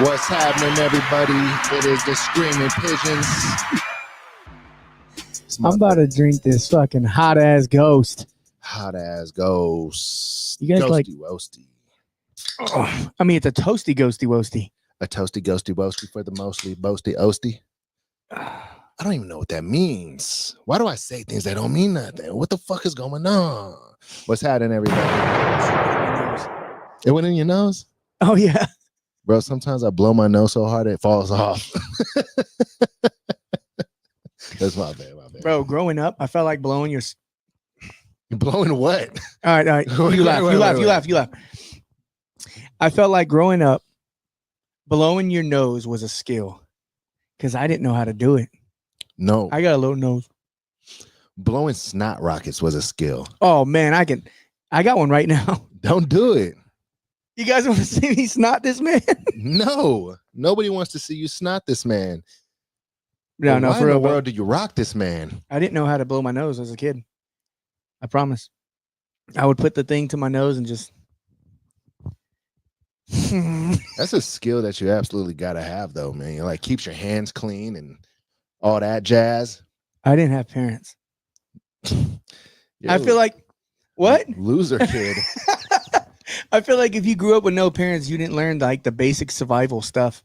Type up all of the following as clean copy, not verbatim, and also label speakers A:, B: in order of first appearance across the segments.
A: What's happening, everybody? It is the Screaming Pigeons.
B: I'm about to drink this fucking hot ass ghost.
A: Hot ass ghost.
B: You guys
A: ghosty
B: like-
A: Woasty.
B: Oh, I mean, it's a toasty ghosty woasty.
A: A toasty ghosty woasty for the mostly boasty oasty. I don't even know what that means. Why do I say things that don't mean nothing? What the fuck is going on? What's happening, everybody? It went in your nose?
B: Oh, yeah.
A: Bro, sometimes I blow my nose so hard it falls off. That's my bad.
B: Bro, growing up, I felt like blowing your...
A: You're blowing what?
B: All right. You laugh. I felt like growing up, blowing your nose was a skill because I didn't know how to do it.
A: No.
B: I got a little nose.
A: Blowing snot rockets was a skill.
B: Oh, man, I got one right now.
A: Don't do it.
B: You guys want to see me snot this man?
A: No. Nobody wants to see you snot this man.
B: No,
A: Why
B: for
A: in
B: real.
A: the world do you rock this man?
B: I didn't know how to blow my nose as a kid. I promise. I would put the thing to my nose and just...
A: That's a skill that you absolutely got to have, though, man. It, like, keeps your hands clean and all that jazz.
B: I didn't have parents.
A: You're
B: I feel like... What?
A: Loser kid.
B: I feel like if you grew up with no parents, you didn't learn like the basic survival stuff.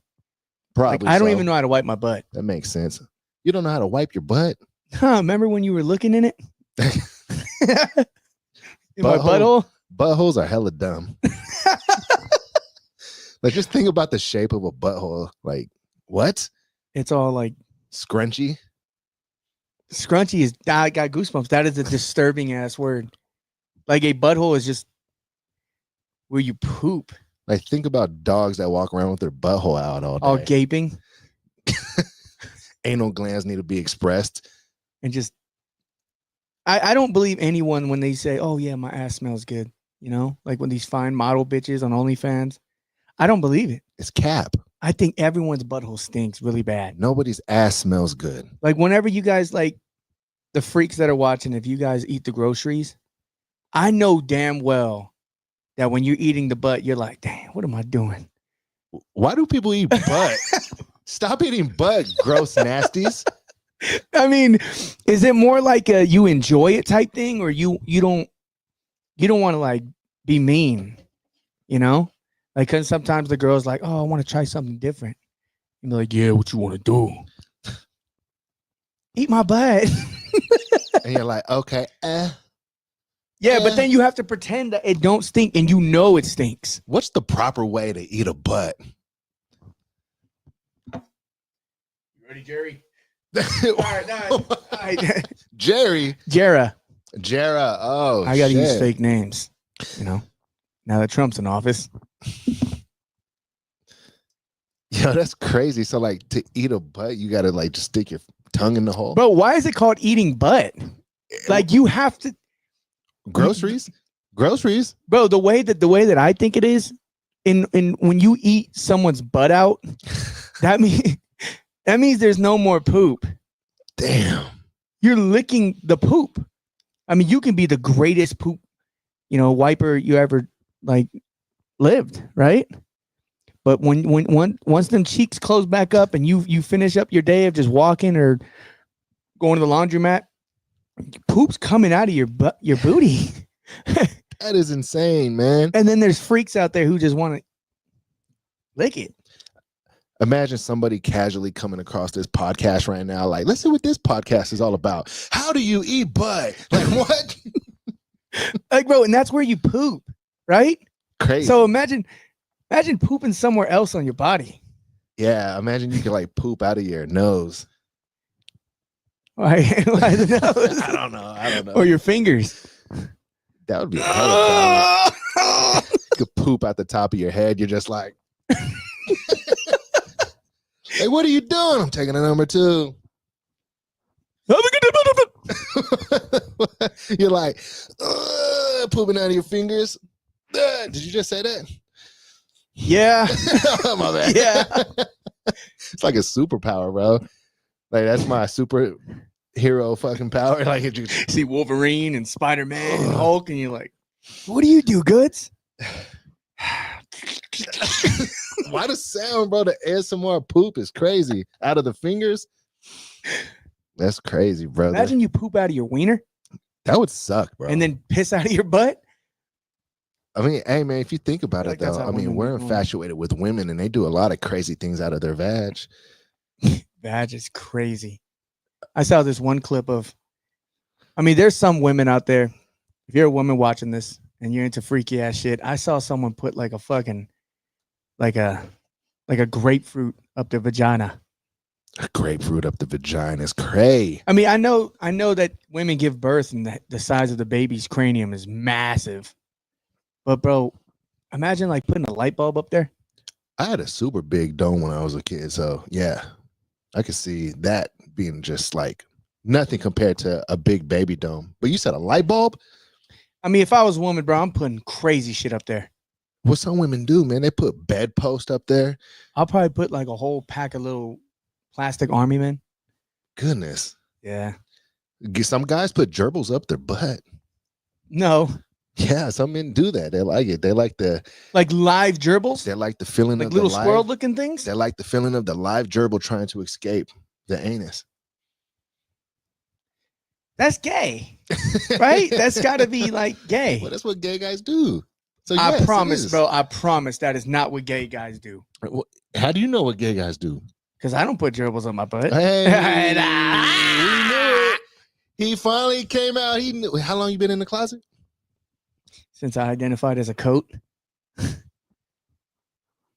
A: Probably.
B: Like, I don't even know how to wipe my butt.
A: That makes sense. You don't know how to wipe your butt?
B: Huh, remember when you were looking in it? In my
A: Butthole.
B: butthole?
A: Buttholes are hella dumb. Like, just think about the shape of a butthole. Like, what?
B: It's all like
A: Scrunchy?
B: scrunchy is... I got goosebumps. That is a disturbing ass word. Like a butthole is just where you poop.
A: Like, think about dogs that walk around with their butthole out all day.
B: All gaping.
A: Anal glands need to be expressed.
B: And just... I don't believe anyone when they say, oh yeah, my ass smells good. You know? Like when these fine model bitches on OnlyFans. I don't believe it.
A: It's cap.
B: I think everyone's butthole stinks really bad.
A: Nobody's ass smells good.
B: Like whenever you guys, like the freaks that are watching, if you guys eat the groceries, I know damn well that when you're eating the butt, you're like, damn, what am I doing?
A: Why do people eat butt? Stop eating butt, gross nasties.
B: I mean, is it more like a you enjoy it type thing, or you don't want to like be mean, you know? Like, cause sometimes the girl's like, oh, I want to try something different. And they're like, yeah, what you want to do? Eat my butt.
A: And you're like, okay,
B: Yeah, but then you have to pretend that it don't stink, and you know it stinks.
A: what's the proper way to eat a butt?
B: You ready, Jerry? All right.
A: Jerry.
B: Jera.
A: Oh,
B: I gotta use
A: shit.
B: fake names, you know. Now that Trump's in office.
A: Yo, that's crazy. So, like, to eat a butt, you gotta like just stick your tongue in the hole.
B: Bro, why is it called eating butt? Like you have to...
A: Groceries.
B: Bro, the way that I think it is, in when you eat someone's butt out, that means there's no more poop.
A: Damn.
B: You're licking the poop. I mean, you can be the greatest poop, wiper you ever like lived, right? But once them cheeks close back up and you finish up your day of just walking or going to the laundromat, poop's coming out of your booty.
A: That is insane, man.
B: And then there's freaks out there who just want to lick it.
A: Imagine somebody casually coming across this podcast right now, like, let's see what this podcast is all about. How do you eat butt? Like, what?
B: Like, bro, and that's where you poop, right?
A: Crazy.
B: So imagine pooping somewhere else on your body.
A: Yeah, imagine you could like poop out of your nose.
B: Why the nose?
A: I don't know.
B: Or your fingers.
A: That would be a hell of a You could poop out the top of your head. You're just like, hey, what are you doing? I'm taking a number 2. You're like, pooping out of your fingers. Did you just say that?
B: Yeah.
A: My bad.
B: Yeah.
A: It's like a superpower, bro. Like, that's my superhero fucking power. Like, it just...
B: See Wolverine and Spider-Man and Hulk, and you're like, what do you do, Goods?
A: Why the sound, bro? The ASMR poop is crazy. Out of the fingers. That's crazy, brother.
B: Imagine you poop out of your wiener
A: That would suck, bro.
B: and then piss out of your butt.
A: I mean, hey man, if you think about
B: Like
A: it though, I mean, we're infatuated with women and they do a lot of crazy things out of their vag.
B: Vag is crazy. I saw this one clip of, I mean, there's some women out there. If you're a woman watching this and you're into freaky ass shit, I saw someone put like a fucking, like a grapefruit up their vagina.
A: A grapefruit up the vagina is cray.
B: I mean, I know that women give birth and the size of the baby's cranium is massive. But bro, imagine like putting a light bulb up there.
A: I had a super big dome when I was a kid, so yeah, I could see that being just like nothing compared to a big baby dome. But you said a light bulb?
B: I mean, if I was a woman, bro, I'm putting crazy shit up there.
A: What some women do, man, they put bedpost up there.
B: I'll probably put like a whole pack of little plastic army men.
A: Goodness.
B: Yeah.
A: Some guys put gerbils up their butt.
B: No.
A: Yeah, some men do that. They like it. They like the
B: live gerbils.
A: They like the feeling
B: like
A: of
B: little
A: the
B: squirrel looking things.
A: They like the feeling of the live gerbil trying to escape the anus.
B: That's gay, right? That's got to be like gay.
A: Well, that's what gay guys do. So
B: I
A: yes,
B: promise, bro. I promise that is not what gay guys do.
A: How do you know what gay guys do?
B: Because I don't put gerbils on my butt.
A: Hey, we knew it. He finally came out. He knew. How long you been in the closet?
B: Since I identified as a coat.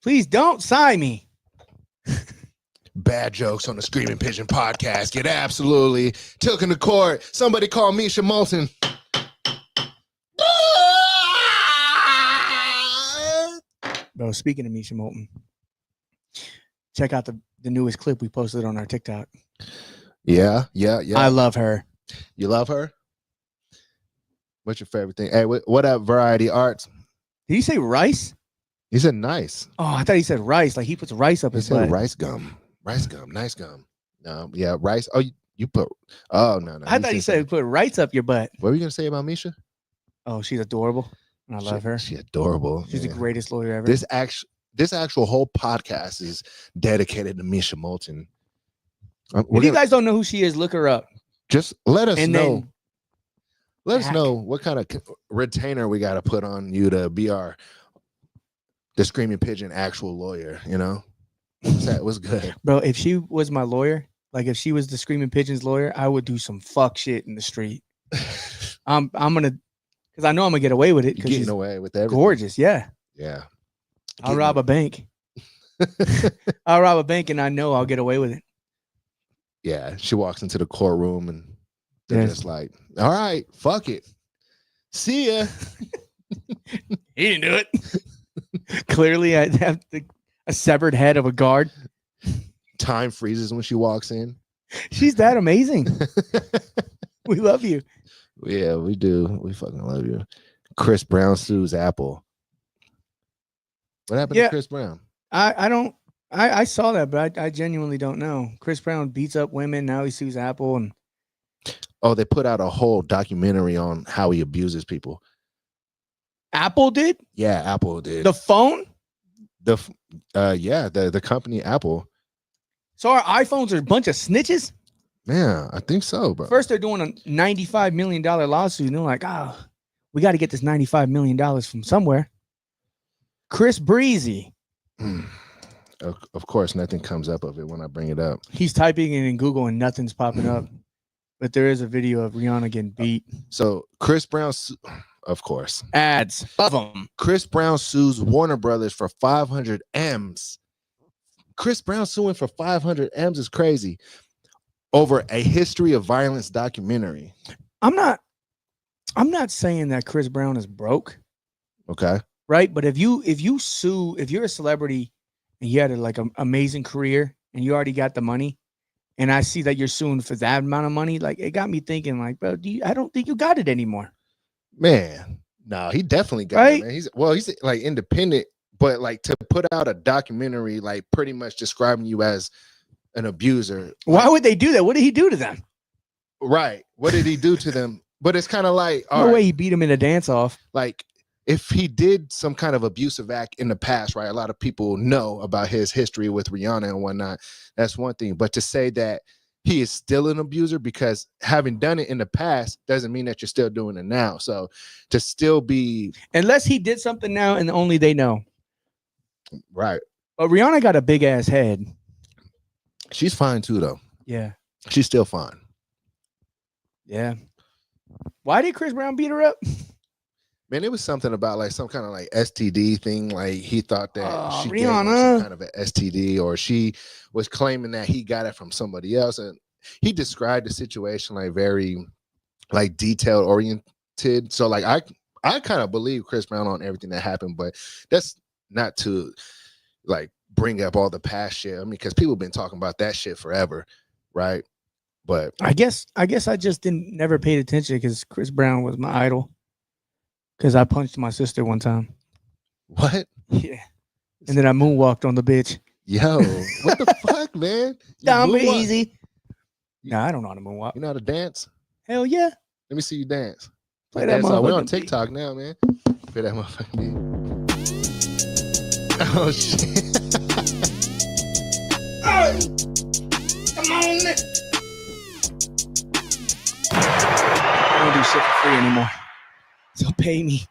B: Please don't sign me.
A: Bad jokes on the Screaming Pigeon podcast get absolutely taken to court. Somebody call Misha Moulton.
B: Bro, speaking of Misha Moulton, check out the newest clip we posted on our TikTok.
A: Yeah.
B: I love her.
A: You love her? What's your favorite thing? Hey, what up, Variety Arts?
B: Did he say rice?
A: He said nice.
B: Oh, I thought he said rice. Like he puts rice up his butt.
A: Rice gum. Rice gum. Nice gum. No, yeah, rice. Oh, you put. Oh, no.
B: I thought he said put rice up your butt.
A: What were you going to say about Misha?
B: Oh, she's adorable. I love her.
A: She's adorable.
B: She's the greatest lawyer ever.
A: This actual whole podcast is dedicated to Misha Moulton.
B: If you guys don't know who she is, look her up.
A: Just let us know. Let us
B: back.
A: know what kind of retainer we got to put on you to be the Screaming Pigeon actual lawyer, you know? That was good.
B: Bro, if she was my lawyer, like if she was the Screaming Pigeons lawyer, I would do some fuck shit in the street. I'm going to, because I know I'm going to get away with it.
A: You're getting away with everything.
B: Gorgeous, yeah.
A: Yeah.
B: I'll rob a bank. I'll rob a bank and I know I'll get away with it.
A: Yeah, she walks into the courtroom and they're just like, all right, fuck it. See ya.
B: He didn't do it. Clearly, I have a severed head of a guard.
A: Time freezes when she walks in.
B: She's that amazing. We love you.
A: Yeah, we do. We fucking love you. Chris Brown sues Apple. What happened to Chris Brown?
B: I saw that, but I genuinely don't know. Chris Brown beats up women. Now he sues Apple. And
A: oh, they put out a whole documentary on how he abuses people.
B: Apple did?
A: Yeah, Apple did.
B: The phone?
A: The company Apple.
B: So our iPhones are a bunch of snitches?
A: Man, I think so, bro.
B: First, they're doing a $95 million lawsuit. And they're like, oh, we got to get this $95 million from somewhere. Chris Breezy.
A: Of course, nothing comes up of it when I bring it up.
B: He's typing it in Google and nothing's popping up. But there is a video of Rihanna getting beat.
A: So Chris Brown, of course.
B: Ads of them.
A: Chris Brown sues Warner Brothers for 500 M's. Chris Brown suing for 500 M's is crazy. Over a history of violence documentary.
B: I'm not saying that Chris Brown is broke.
A: Okay.
B: Right? But if you're a celebrity and you had an amazing career and you already got the money, and I see that you're suing for that amount of money, like it got me thinking, like, bro, I don't think you got it anymore.
A: Man, no, he definitely got it, man. He's like independent, but like to put out a documentary, like pretty much describing you as an abuser.
B: Why would they do that? What did he do to them?
A: Right. What did he do to them? But it's kind of like
B: no way he beat him in a dance off.
A: Like if he did some kind of abusive act in the past, right? A lot of people know about his history with Rihanna and whatnot. That's one thing. But to say that he is still an abuser because having done it in the past doesn't mean that you're still doing it now. So to still be
B: Unless he did something now and only they know.
A: right.
B: But Rihanna got a big ass head.
A: She's fine too, though.
B: Yeah.
A: She's still fine.
B: Yeah. Why did Chris Brown beat her up?
A: Man, it was something about like some kind of like STD thing. Like he thought that she gave him
B: Rihanna.
A: some kind of an STD, or she was claiming that he got it from somebody else. And he described the situation like very like detail oriented. So like I kind of believe Chris Brown on everything that happened, but that's not to like bring up all the past shit. I mean, because people have been talking about that shit forever, right? But
B: I guess I just never paid attention because Chris Brown was my idol. Because I punched my sister one time.
A: what?
B: Yeah. And then I moonwalked on the bitch.
A: Yo, what the fuck, man? You
B: Down
A: moonwalk?
B: easy. Nah, I don't know how to moonwalk.
A: You know how to dance?
B: Hell yeah.
A: Let me see you dance.
B: Play that
A: We're on
B: motherfucking
A: TikTok now, man. Play that motherfucking beat. Oh shit.
B: Hey, come on. I don't do shit for free anymore. So pay me.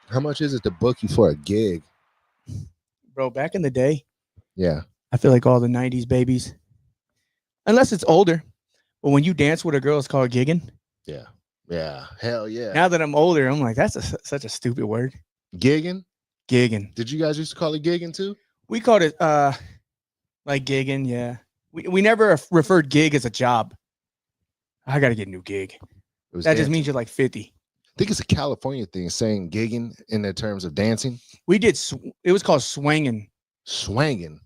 A: How much is it to book you for a gig?
B: Bro, back in the day,
A: Yeah.
B: I feel like all the 90s babies, unless it's older, but when you dance with a girl, it's called gigging.
A: Yeah. Yeah. Hell yeah.
B: Now that I'm older, I'm like, that's such a stupid word.
A: Gigging?
B: Gigging.
A: Did you guys used to call it gigging too?
B: We called it like gigging, yeah. We never referred gig as a job. I got to get a new gig.
A: It was
B: That just
A: dancing.
B: means you're like 50.
A: I think it's a California thing, saying gigging in the terms of dancing.
B: We did, it was called swanging.
A: Swanging.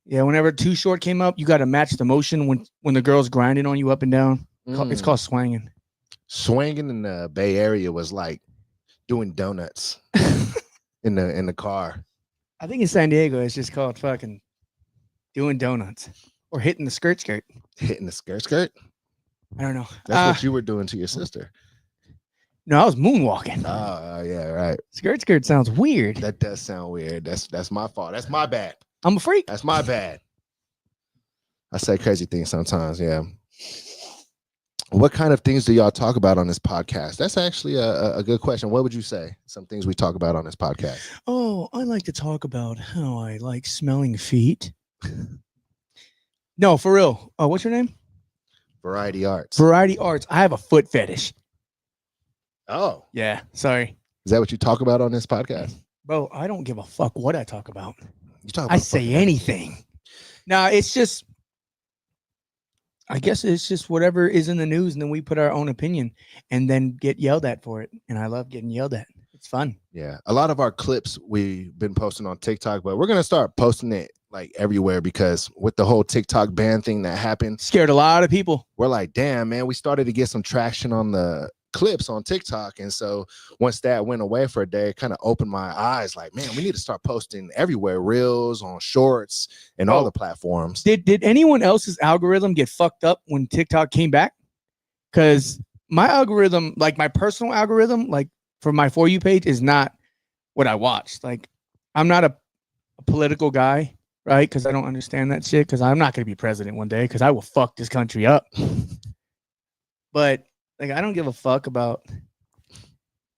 B: Yeah, whenever Too Short came up, you got to match the motion when the girl's grinding on you up and down. It's called swanging.
A: Swanging in the Bay Area was like doing donuts in the car.
B: I think in San Diego, it's just called fucking doing donuts or hitting the skirt.
A: Hitting the skirt.
B: I don't know.
A: That's what you were doing to your sister.
B: No, I was moonwalking.
A: Oh, yeah, right.
B: Skirt sounds weird.
A: That does sound weird. That's my fault. That's my bad.
B: I'm a freak.
A: That's my bad. I say crazy things sometimes, yeah. What kind of things do y'all talk about on this podcast? That's actually a good question. What would you say? Some things we talk about on this podcast.
B: Oh, I like to talk about how I like smelling feet. No, for real. What's your name?
A: Variety Arts.
B: Variety Arts. I have a foot fetish.
A: Oh,
B: Yeah, sorry.
A: is that what you talk about on this podcast?
B: Bro, I don't give a fuck what I talk about.
A: You talk about
B: I say anything. Nah, it's just, I guess it's just whatever is in the news, and then we put our own opinion and then get yelled at for it. And I love getting yelled at. It's fun.
A: Yeah, a lot of our clips we've been posting on TikTok, but we're gonna start posting it like everywhere because with the whole TikTok ban thing that happened,
B: Scared a lot of people.
A: we're like, damn, man, we started to get some traction on the clips on TikTok. And so once that went away for a day, it kind of opened my eyes like, man, we need to start posting everywhere, reels, on shorts, and all the platforms.
B: Did anyone else's algorithm get fucked up when TikTok came back? Because my algorithm, like my personal algorithm, like for my For You page is not what I watched. Like I'm not a political guy, right? Because I don't understand that shit. Because I'm not going to be president one day because I will fuck this country up. But like, I don't give a fuck about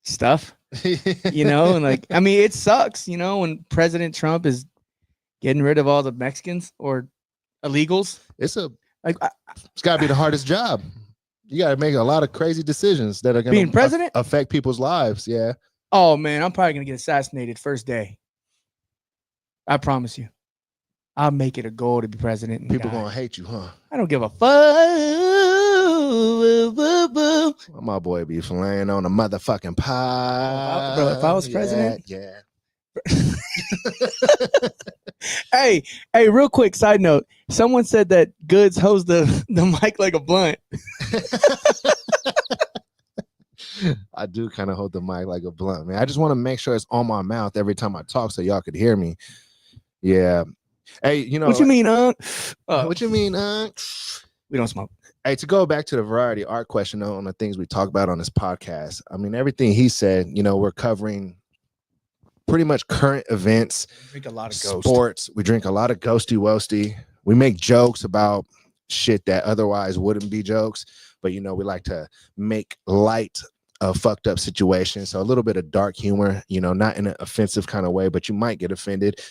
B: stuff, you know? And like, I mean, it sucks, you know, when President Trump is getting rid of all the Mexicans or illegals.
A: It's
B: Like,
A: got to be the hardest job. You got to make a lot of crazy decisions that are going
B: being president?
A: affect people's lives. Yeah.
B: Oh, man, I'm probably going to get assassinated first day. I promise you. I'll make it a goal to be president.
A: People going to hate you, huh?
B: I don't give a fuck.
A: My boy be flying on a motherfucking pie.
B: Bro, if I was president.
A: Yeah.
B: Hey, real quick side note. Someone said that Goods holds the mic like a blunt.
A: I do kind of hold the mic like a blunt, man. I just want to make sure it's on my mouth every time I talk so y'all could hear me. Yeah. Hey, you know.
B: What you mean,
A: What you mean,
B: We don't smoke.
A: Hey, to go back to the variety art question on the things we talk about on this podcast. I mean, everything he said, you know, we're covering pretty much current events,
B: Drink a lot of Ghost.
A: sports. We drink a lot of ghosty woasty. We make jokes about shit that otherwise wouldn't be jokes, but we like to make light of fucked up situations. So a little bit of dark humor, not in an offensive kind of way, but you might get offended.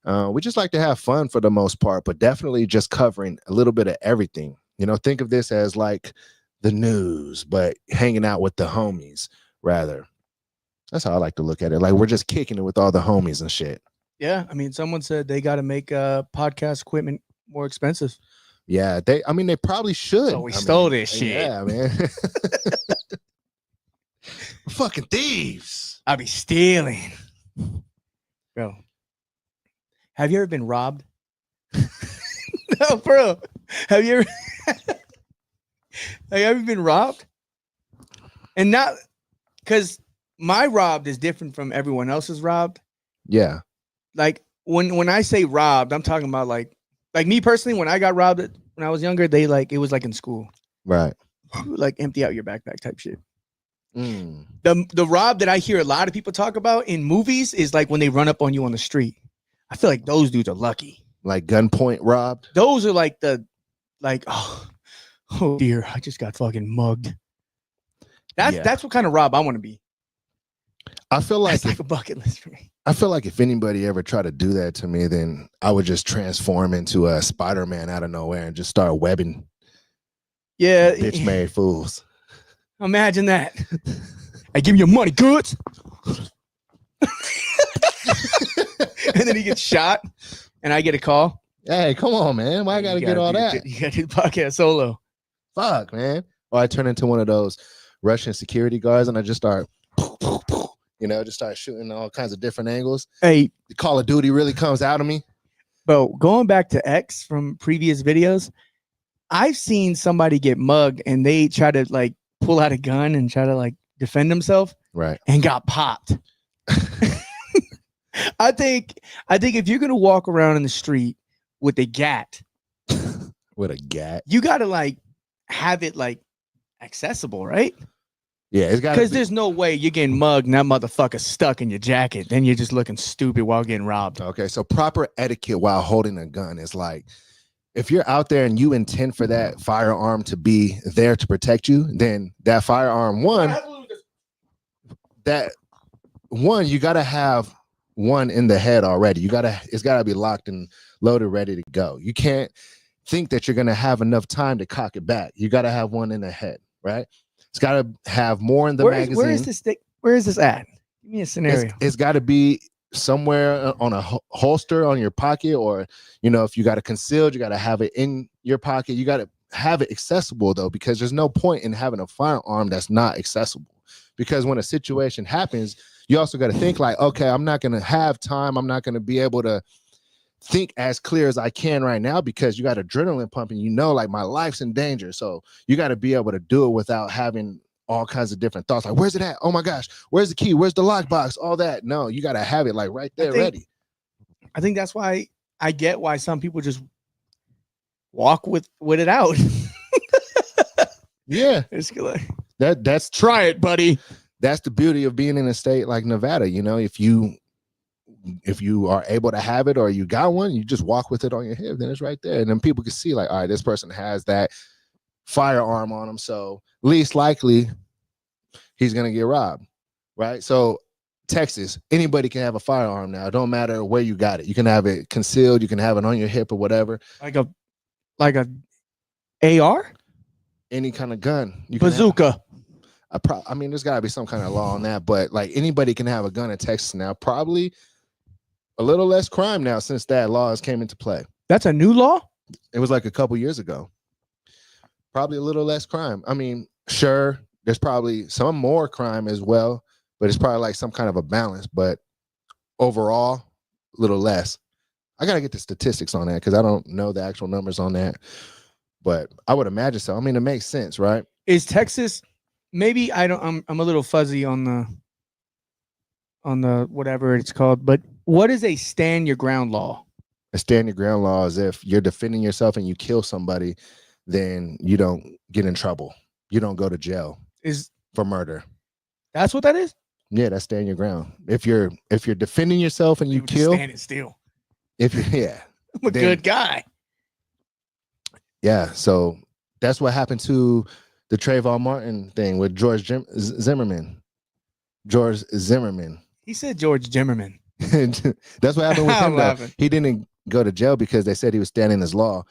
A: We just like to have fun for the most part, but definitely just covering a little bit of everything. Think of this as like the news, but hanging out with the homies rather. That's how I like to look at it. Like we're just kicking it with all the homies and shit.
B: Yeah, I mean, someone said they got to make podcast equipment more expensive.
A: Yeah, they probably should.
B: So we stole this shit.
A: Yeah, man. Fucking thieves.
B: I be stealing. Bro, have you ever been robbed? No, bro. Have you ever been robbed? And not because my robbed is different from everyone else's robbed.
A: Yeah.
B: Like when I say robbed, I'm talking about like me personally. When I got robbed when I was younger, it was like in school,
A: right?
B: Like empty out your backpack type shit.
A: Mm.
B: The rob that I hear a lot of people talk about in movies is like when they run up on you on the street. I feel like those dudes are lucky.
A: Like gunpoint robbed.
B: Those are like oh dear, I just got fucking mugged. That's what kind of rob I want to be.
A: I feel like
B: it's like a bucket list for me.
A: I feel like if anybody ever tried to do that to me, then I would just transform into a Spider-Man out of nowhere and just start webbing.
B: Yeah,
A: bitch made fools.
B: Imagine that. I give me your money, goods. And then he gets shot, and I get a call.
A: Hey, come on, man! Why I gotta get all that?
B: You gotta do the podcast solo.
A: Fuck, man! Or I turn into one of those Russian security guards, and I just start. Just start shooting all kinds of different angles.
B: Hey,
A: the Call of Duty really comes out of me.
B: Bro, going back to X from previous videos, I've seen somebody get mugged and they try to like pull out a gun and try to like defend themselves.
A: Right.
B: And got popped. I think if you're gonna walk around in the street with a gat.
A: With a gat.
B: You gotta like have it like accessible, right?
A: Yeah, it's got
B: because there's no way you're getting mugged and that motherfucker's stuck in your jacket. Then you're just looking stupid while getting robbed.
A: Okay, so proper etiquette while holding a gun is like, if you're out there and you intend for that firearm to be there to protect you, then that firearm you gotta have one in the head already. It's gotta be locked and loaded, ready to go. You can't think that you're gonna have enough time to cock it back. You gotta have one in the head, right? It's got to have more in the magazine.
B: Where is this stick? Where is this at? Give me a scenario.
A: It's got to be somewhere on a holster on your pocket, or if you got it concealed, you got to have it in your pocket. You got to have it accessible though, because there's no point in having a firearm that's not accessible. Because when a situation happens, you also got to think like, okay, I'm not going to have time. I'm not going to be able to think as clear as I can right now, because you got adrenaline pumping, like my life's in danger. So you got to be able to do it without having all kinds of different thoughts. Like, where's it at? Oh my gosh, where's the key? Where's the lockbox? All that. No, you got to have it like right there, ready.
B: I think that's why I get why some people just walk with it out.
A: Yeah.
B: It's like,
A: that's
B: try it, buddy.
A: That's the beauty of being in a state like Nevada. If you are able to have it, or you got one, you just walk with it on your hip, then it's right there. And then people can see like, all right, this person has that firearm on him. So least likely he's going to get robbed. Right. So Texas, anybody can have a firearm now. It don't matter where you got it. You can have it concealed. You can have it on your hip or whatever.
B: Like a AR?
A: Any kind of gun. You
B: Bazooka.
A: I mean, there's got to be some kind of law on that, but like anybody can have a gun in Texas now. Probably a little less crime now since that law has came into play.
B: That's a new law?
A: It was like a couple years ago. Probably a little less crime. I mean, sure, there's probably some more crime as well, but it's probably like some kind of a balance. But overall, a little less. I got to get the statistics on that because I don't know the actual numbers on that. But I would imagine so. I mean, it makes sense, right?
B: Is Texas... Maybe I'm a little fuzzy on the whatever it's called, but what is a stand your ground law?
A: A stand your ground law is if you're defending yourself and you kill somebody, then you don't get in trouble. You don't go to jail for murder.
B: That's what that is?
A: Yeah, that's stand your ground. If you're defending yourself and you
B: People just
A: kill,
B: standing still.
A: if you're
B: I'm a
A: then-
B: good guy.
A: yeah. So that's what happened to the Trayvon Martin thing with Zimmerman. George Zimmerman.
B: He said George Zimmerman.
A: That's what happened with
B: I'm
A: him. Though.
B: laughing.
A: He didn't go to jail because they said he was standing his law.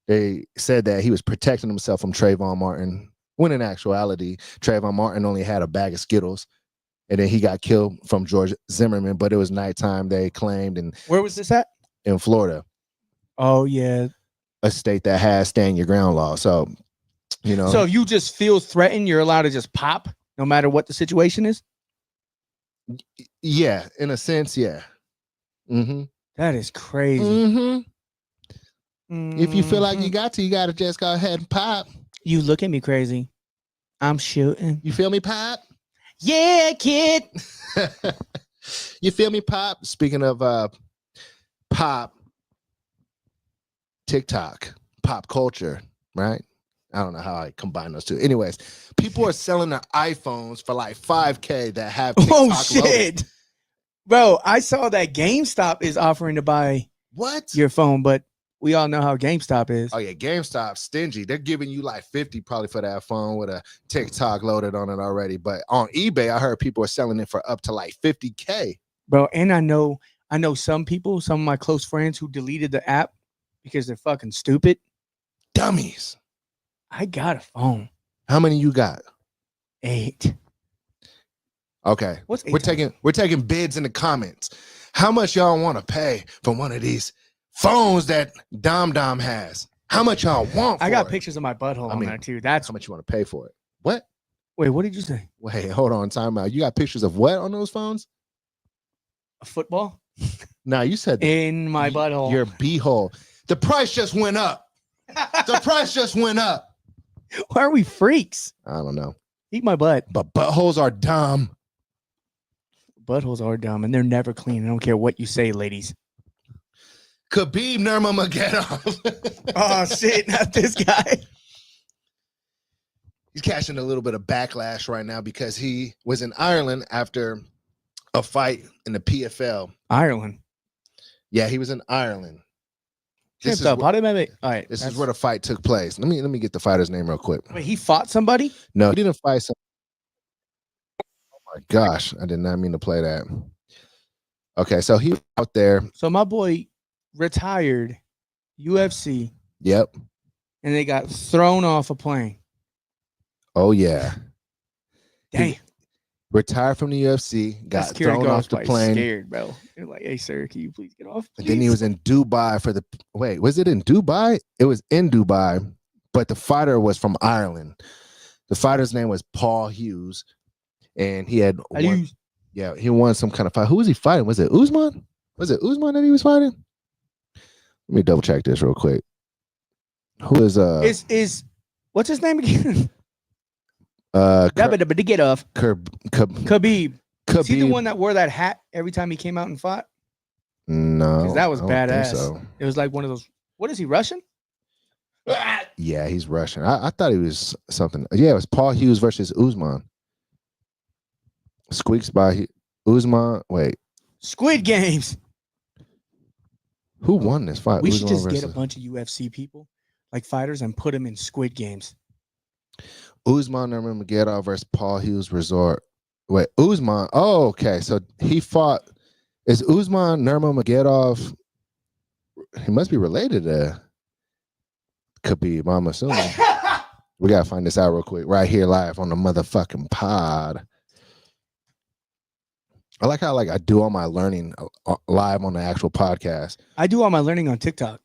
A: They said that he was protecting himself from Trayvon Martin, when in actuality, Trayvon Martin only had a bag of Skittles, and then he got killed from George Zimmerman. But it was nighttime, they claimed, and
B: Where was this at?
A: in Florida,
B: Oh yeah.
A: a state that has stand your ground law. So, you know,
B: So if you just feel threatened, you're allowed to just pop, no matter what the situation is.
A: yeah, in a sense, yeah. Mm-hmm.
B: That is crazy.
A: Mm-hmm. If you feel like
B: Mhm.
A: you got to just go ahead and pop.
B: You look at me crazy. I'm shooting.
A: You feel me, pop?
B: Yeah, kid.
A: You feel me, pop? Speaking of pop, TikTok, pop culture, right? I don't know how I combine those two. Anyways, people are selling their iPhones for like $5K that have TikTok
B: Oh
A: loaded.
B: shit. Bro, I saw that GameStop is offering to buy
A: What?
B: your phone, but we all know how GameStop is.
A: Oh yeah, GameStop stingy. They're giving you like 50 probably for that phone with a TikTok loaded on it already. But on eBay, I heard people are selling it for up to like 50K.
B: Bro, and I know some people, some of my close friends who deleted the app because they're fucking stupid.
A: Dummies.
B: I got a phone.
A: How many you got?
B: 8.
A: Okay.
B: What's 8?
A: We're taking bids in the comments. How much y'all want to pay for one of these phones that Dom has? How much y'all want for
B: I got
A: it?
B: pictures of my butthole
A: I
B: on
A: mean,
B: there too. That's
A: How much you want to pay for it? What?
B: wait, what did you say?
A: Wait, hold on, time out. You got pictures of what on those phones?
B: A football?
A: Nah, you said
B: In my butthole.
A: your beehole. The price just went up. The price just went up.
B: Why are we freaks?
A: I don't know.
B: Eat my butt.
A: But buttholes are dumb.
B: Buttholes are dumb and they're never clean. I don't care what you say, ladies.
A: Khabib Nurmagomedov.
B: Oh shit, not this guy.
A: He's catching a little bit of backlash right now because he was in Ireland after a fight in the PFL.
B: Ireland.
A: Yeah, he was in Ireland.
B: This is where
A: the fight took place. Let me get the fighter's name real quick.
B: Wait, he fought somebody?
A: No, he didn't fight some. Oh my gosh, I did not mean to play that. Okay, so he was out there.
B: So my boy retired UFC
A: Yep.
B: and they got thrown off a plane.
A: Oh yeah.
B: Dang.
A: Retired from the UFC, got
B: Security
A: thrown
B: guard
A: off
B: was
A: the
B: probably
A: plane.
B: Scared, bro. They're like, "Hey, sir, can you please get off?"
A: And then he was in Dubai for the was it in Dubai? It was in Dubai, but the fighter was from Ireland. The fighter's name was Paul Hughes, and he had he won some kind of fight. Who was he fighting? Was it Usman? Was it Usman that he was fighting? Let me double check this real quick. Who is
B: is what's his name again? Get off. Khabib. Is he the one that wore that hat every time he came out and fought?
A: No,
B: 'Cause that was
A: I don't think
B: badass.
A: so.
B: It was like one of those. What is he, Russian?
A: Yeah, he's Russian. I thought he was something. Yeah, it was Paul Hughes versus Usman. Squeaks by Usman. Wait,
B: Squid Games.
A: who won this fight?
B: We should
A: Usman
B: just get a
A: versus-
B: bunch of UFC people, like fighters, and put them in Squid Games.
A: Usman Nurmagomedov versus Paul Hughes Resort. Wait, Usman. Oh, okay. So he fought. Is Usman Nurmagomedov? He must be related to Khabib, I'm assuming. We gotta find this out real quick, right here, live on the motherfucking pod. I like how I do all my learning live on the actual podcast.
B: I do all my learning on TikTok.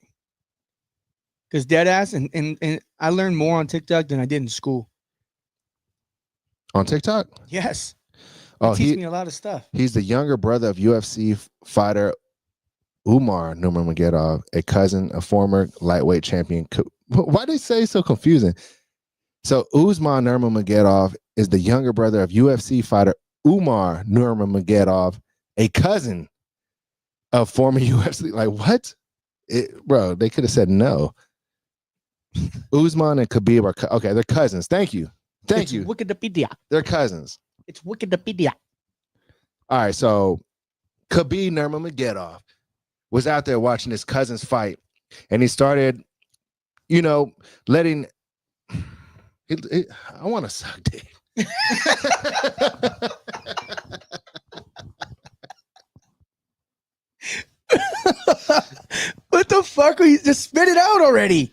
B: Because dead ass and I learned more on TikTok than I did in school.
A: On TikTok?
B: Yes.
A: Oh,
B: It teaches me a lot of stuff.
A: He's the younger brother of UFC fighter Umar Nurmagomedov, a cousin, a former lightweight champion. Why do they say so confusing? So Usman Nurmagomedov is the younger brother of UFC fighter Umar Nurmagomedov, a cousin of former UFC. Like what? Bro, they could have said no. Usman and Khabib are okay. They're cousins. Thank you. Thank you.
B: Wikipedia.
A: They're cousins.
B: It's Wikipedia.
A: All right, so Khabib Nurmagomedov was out there watching his cousin's fight, and he started, letting. I want to suck dick.
B: What the fuck? You just spit it out already.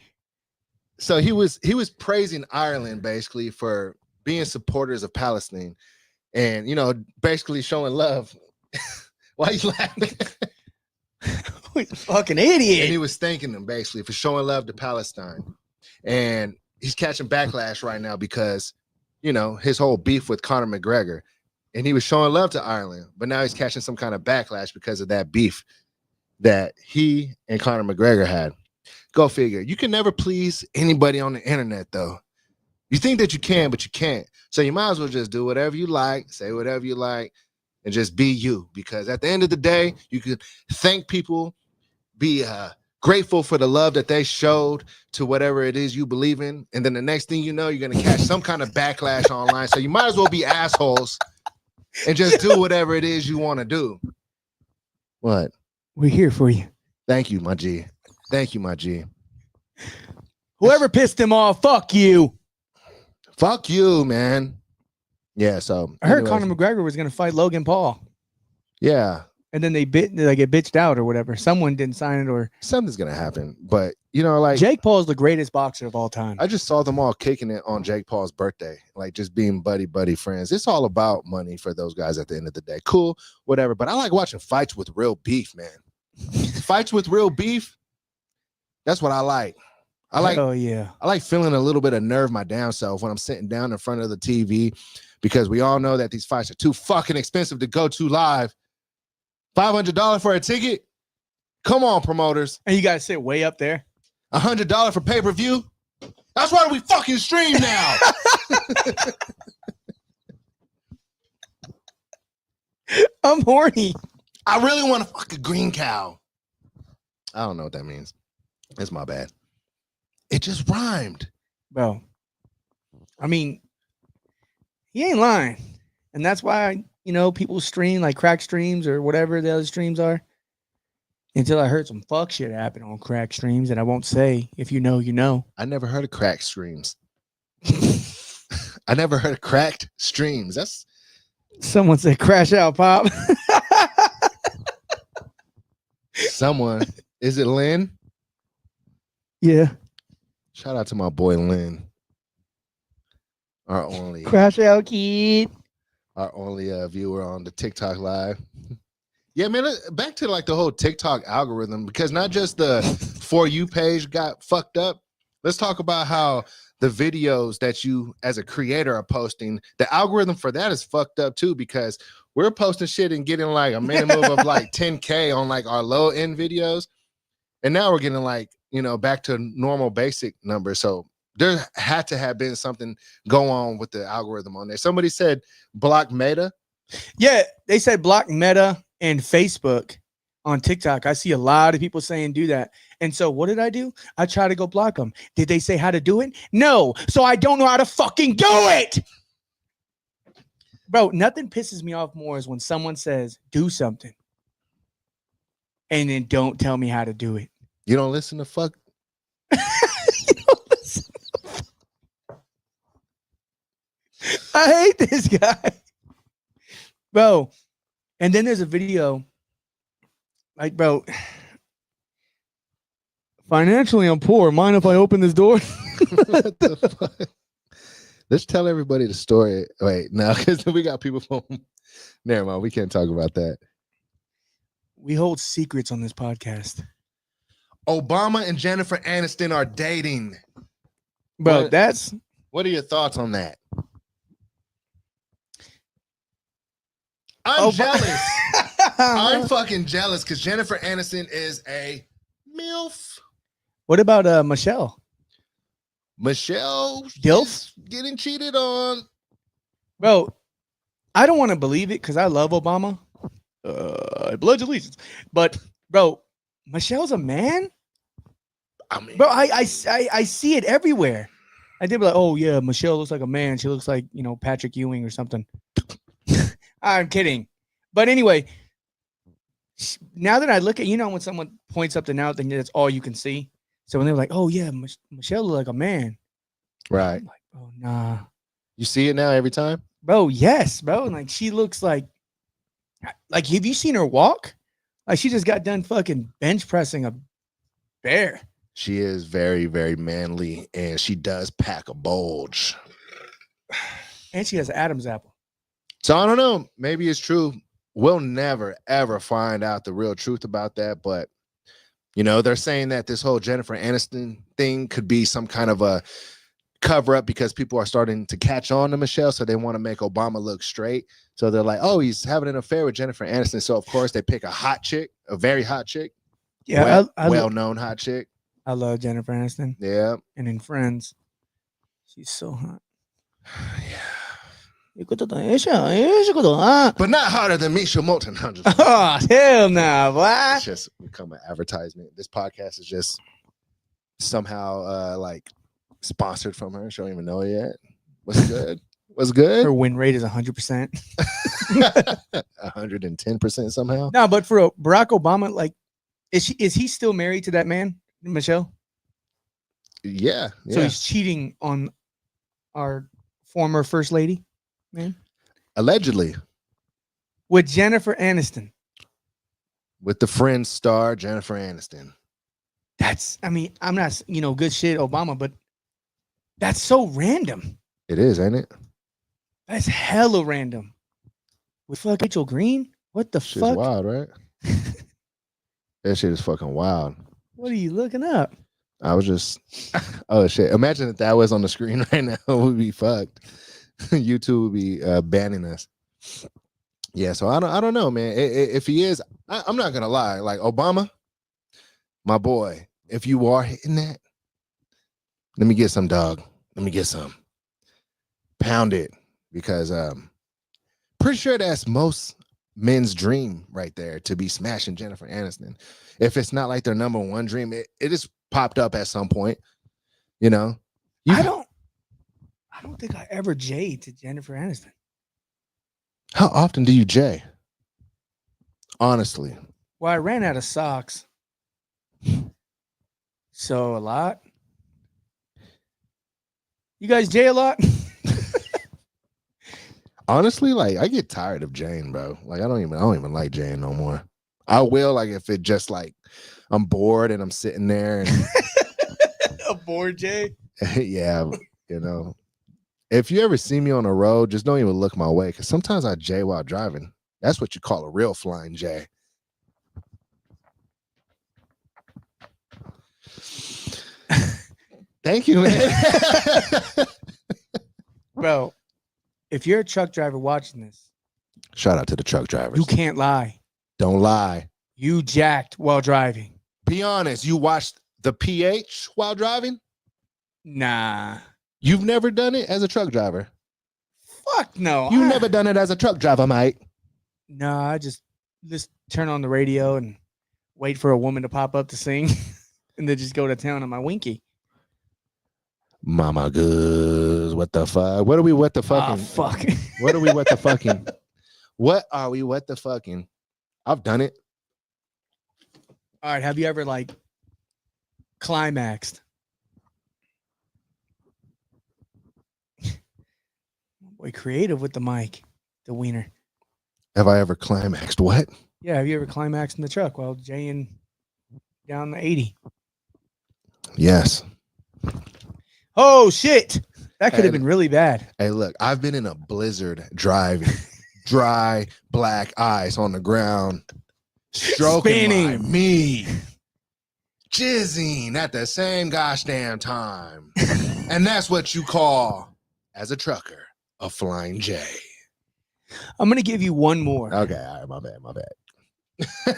A: So he was praising Ireland basically for being supporters of Palestine, and basically showing love. Why you laughing?
B: He's a fucking idiot.
A: And he was thanking them basically for showing love to Palestine, and he's catching backlash right now because his whole beef with Conor McGregor, and he was showing love to Ireland, but now he's catching some kind of backlash because of that beef that he and Conor McGregor had. Go figure. You can never please anybody on the internet, though. You think that you can, but you can't. So you might as well just do whatever you like, say whatever you like, and just be you. Because at the end of the day, you can thank people, be grateful for the love that they showed to whatever it is you believe in. And then the next thing you know, you're going to catch some kind of backlash online. So you might as well be assholes and just do whatever it is you want to do. What?
B: We're here for you.
A: Thank you, my G. Thank you, my G.
B: Whoever pissed him off, fuck you.
A: Fuck you, man. Yeah, so
B: I heard Conor McGregor was going to fight Logan Paul.
A: Yeah.
B: And then they get bitched out or whatever. Someone didn't sign it or
A: something's going to happen. But,
B: Jake Paul is the greatest boxer of all time.
A: I just saw them all kicking it on Jake Paul's birthday, like just being buddy friends. It's all about money for those guys at the end of the day. Cool, whatever. But I like watching fights with real beef, man. Fights with real beef. That's what I like. I like feeling a little bit of nerve my damn self when I'm sitting down in front of the TV, because we all know that these fights are too fucking expensive to go to live. $500 for a ticket? Come on, promoters.
B: And you got to sit way up there.
A: $100 for pay-per-view? That's why we fucking stream now.
B: I'm horny.
A: I really want to fuck a green cow. I don't know what that means. It's my bad. It just rhymed.
B: Bro. I mean, he ain't lying. And that's why, people stream like crack streams or whatever the other streams are. Until I heard some fuck shit happen on crack streams that I won't say. If you know, you know.
A: I never heard of crack streams. I never heard of cracked streams. That's
B: someone said crash out, Pop.
A: Someone. Is it Lynn?
B: Yeah.
A: Shout out to my boy Lynn. Our only
B: crash out kid.
A: Our only viewer on the TikTok live. Yeah, man, back to like the whole TikTok algorithm, because not just the For You page got fucked up. Let's talk about how the videos that you as a creator are posting, the algorithm for that is fucked up too, because we're posting shit and getting like a minimum of like 10K on like our low end videos. And now we're getting like, back to normal basic numbers. So there had to have been something go on with the algorithm on there. Somebody said block Meta.
B: Yeah, they said block Meta and Facebook on TikTok. I see a lot of people saying do that. And so what did I do? I try to go block them. Did they say how to do it? No. So I don't know how to fucking do it. Bro, nothing pisses me off more is when someone says do something and then don't tell me how to do it.
A: You don't listen to fuck.
B: I hate this guy. Bro. And then there's a video. Like, bro. Financially, I'm poor. Mind if I open this door?
A: What the fuck? Let's tell everybody the story. Wait, no, because we got people from. Never mind. We can't talk about that.
B: We hold secrets on this podcast.
A: Obama and Jennifer Aniston are dating.
B: Bro,
A: what are your thoughts on that? I'm jealous. I'm fucking jealous because Jennifer Aniston is a MILF.
B: What about Michelle?
A: Michelle
B: Dilf
A: getting cheated on.
B: Bro, I don't want to believe it because I love Obama. I pledge allegiance. But bro, Michelle's a man.
A: I mean,
B: bro, I see it everywhere. I did be like, oh yeah, Michelle looks like a man. She looks like Patrick Ewing or something. I'm kidding, But anyway, now that I look at, when someone points up to now, then that's all you can see. So when they're like, "Oh yeah, Michelle look like a man,"
A: Right.
B: I'm like, "Oh nah,
A: You see it now every time?
B: bro." Yes, bro. And like she looks like have you seen her walk? Like she just got done fucking bench pressing a bear.
A: She is very, very manly, and she does pack a bulge.
B: And she has an Adam's apple.
A: So I don't know. Maybe it's true. We'll never, ever find out the real truth about that. But, they're saying that this whole Jennifer Aniston thing could be some kind of a cover up because people are starting to catch on to Michelle. So they want to make Obama look straight. So they're like, oh, he's having an affair with Jennifer Aniston. So, of course, they pick a hot chick, a very hot chick.
B: Yeah.
A: Well-known hot chick.
B: I love Jennifer Aniston.
A: Yeah.
B: And in Friends, she's so hot.
A: Yeah.
B: But
A: not hotter than Misha Moulton.
B: Oh, hell no, boy.
A: It's just become an advertisement. This podcast is just somehow sponsored from her. She don't even know it yet. What's good? What's good?
B: Her win rate is 100%.
A: 110% somehow.
B: No, but for Barack Obama, is he still married to that man, Michelle?
A: Yeah.
B: So he's cheating on our former first lady, man.
A: Allegedly.
B: With Jennifer Aniston.
A: With the Friends star Jennifer Aniston.
B: I'm not, good shit, Obama, but that's so random.
A: It is, ain't it?
B: That's hella random. With fuck Rachel Green? What the
A: Shit's
B: fuck?
A: wild, right? That shit is fucking wild.
B: What are you looking up?
A: I was just, oh shit! Imagine if that was on the screen right now, we'd be fucked. YouTube would be banning us. Yeah, so I don't know, man. If he is, I'm not gonna lie. Like Obama, my boy, if you are hitting that, let me get some, dog. Let me get some. Pound it, because pretty sure that's most men's dream right there, to be smashing Jennifer Aniston. If it's not like their number one dream, it just popped up at some point. I don't think I ever jayed to Jennifer Aniston. How often do you jay? Honestly.
B: Well, I ran out of socks. So a lot. You guys jay a lot?
A: Honestly, I get tired of Jane, bro. I don't even like Jane no more. I will, if it just I'm bored and I'm sitting there and
B: a bored Jay.
A: Yeah, if you ever see me on the road, just don't even look my way, because sometimes I jay while driving. That's what you call a real flying J. Thank you, man.
B: Bro, if you're a truck driver watching this,
A: shout out to the truck drivers.
B: You can't lie.
A: Don't lie.
B: You jacked while driving.
A: Be honest. You watched the PH while driving?
B: Nah.
A: You've never done it as a truck driver?
B: Fuck no.
A: You've never done it as a truck driver, mate?
B: No, I just turn on the radio and wait for a woman to pop up to sing and then just go to town on my Winky.
A: Mama good. What the fuck? What are we? What the fucking?
B: Oh, fuck.
A: What are we? What the fucking? What are we? What the fucking? I've done it.
B: All right. Have you ever climaxed? Boy, creative with the mic, the wiener.
A: Have I ever climaxed? What?
B: Yeah. Have you ever climaxed in the truck while jaying down the 80?
A: Yes.
B: Oh shit! That could have been really bad.
A: Hey, look, I've been in a blizzard driving, dry black ice on the ground, stroking my meat, jizzing at the same gosh damn time, and that's what you call, as a trucker, a flying J.
B: I'm gonna give you one more.
A: Okay, all right, my bad.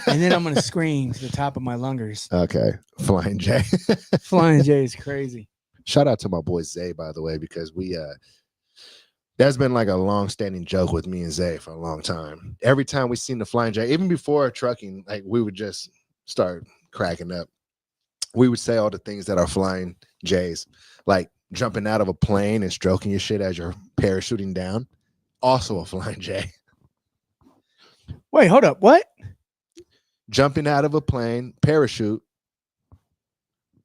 B: And then I'm gonna scream to the top of my lungers.
A: Okay, flying J.
B: Flying J is crazy.
A: Shout out to my boy Zay, by the way, because that's been a long-standing joke with me and Zay for a long time. Every time we seen the flying J, even before trucking, we would just start cracking up. We would say all the things that are flying J's, like jumping out of a plane and stroking your shit as you're parachuting down. Also a flying J.
B: Wait, hold up. What?
A: Jumping out of a plane, parachute,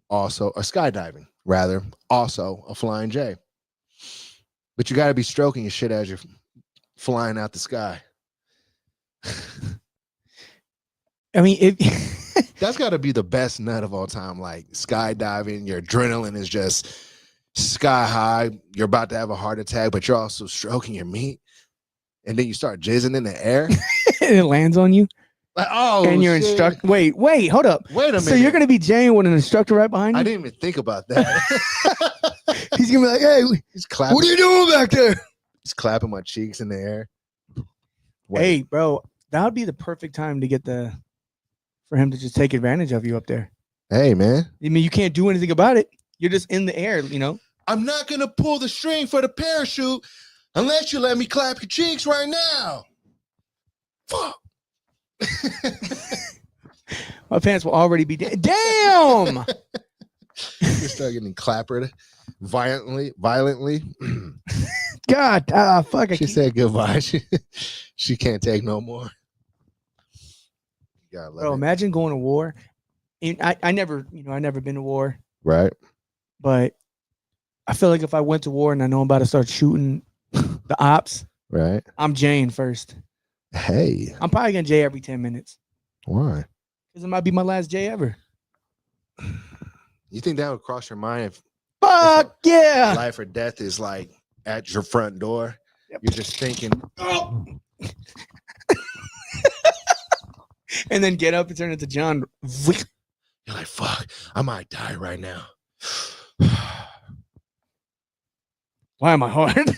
A: also, or skydiving, rather, also a flying J. But you got to be stroking your shit as you're flying out the sky.
B: I mean, if
A: That's got to be the best nut of all time. Like skydiving, your adrenaline is just sky high. You're about to have a heart attack, but you're also stroking your meat. And then you start jizzing in the air.
B: it lands on you.
A: Like, oh,
B: and your
A: shit.
B: instructor. Wait, hold up.
A: Wait a minute.
B: So you're gonna be Jane with an instructor right behind you?
A: I didn't even think about that.
B: He's gonna be like, "Hey,
A: He's clapping.
B: what are you doing back there?"
A: He's clapping my cheeks in the air. Wait.
B: Hey, bro, that would be the perfect time to for him to just take advantage of you up there.
A: Hey, man.
B: I mean, you can't do anything about it. You're just in the air, you know.
A: I'm not gonna pull the string for the parachute unless you let me clap your cheeks right now. Fuck.
B: My pants will already be damn.
A: You start getting clappered violently.
B: God, fuck.
A: She said goodbye. She can't take no more.
B: Bro, imagine going to war. And I never been to war.
A: Right.
B: But I feel like if I went to war and I know I'm about to start shooting the ops,
A: right,
B: I'm Jane first.
A: Hey.
B: I'm probably gonna J every 10 minutes.
A: Why?
B: Because it might be my last J ever.
A: You think that would cross your mind if
B: fuck yeah,
A: life or death is like at your front door? Yep. You're just thinking, oh.
B: And then get up and turn into John.
A: You're like, fuck, I might die right now.
B: Why am I hard?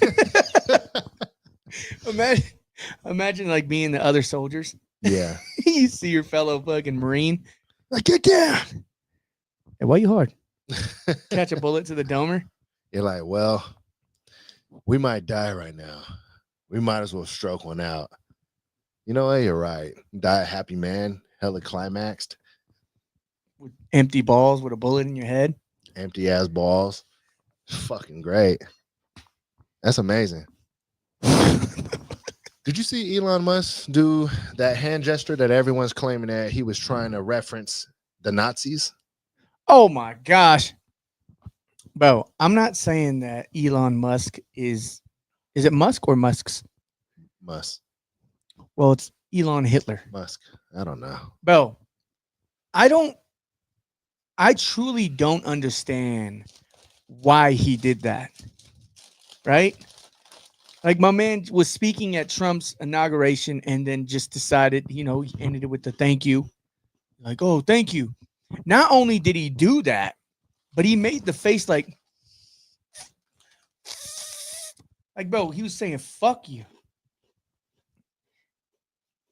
B: Imagine like being the other soldiers.
A: Yeah.
B: You see your fellow fucking Marine. Like, get down. Hey, why you hard? Catch a bullet to the domer.
A: You're like, well, we might die right now. We might as well stroke one out. You know what? You're right. Die a happy man, hella climaxed.
B: With empty balls with a bullet in your head.
A: Empty ass balls. Fucking great. That's amazing. Did you see Elon Musk do that hand gesture that everyone's claiming that he was trying to reference the Nazis?
B: Oh my gosh. Bro, I'm not saying that Elon Musk is it Musk or Musk's?
A: Musk.
B: Well, it's Elon Hitler.
A: Musk. I don't know.
B: Bro, I truly don't understand why he did that. Right? Like my man was speaking at Trump's inauguration and then just decided, he ended it with the thank you. Like, oh, thank you. Not only did he do that, but he made the face like, bro, he was saying, fuck you.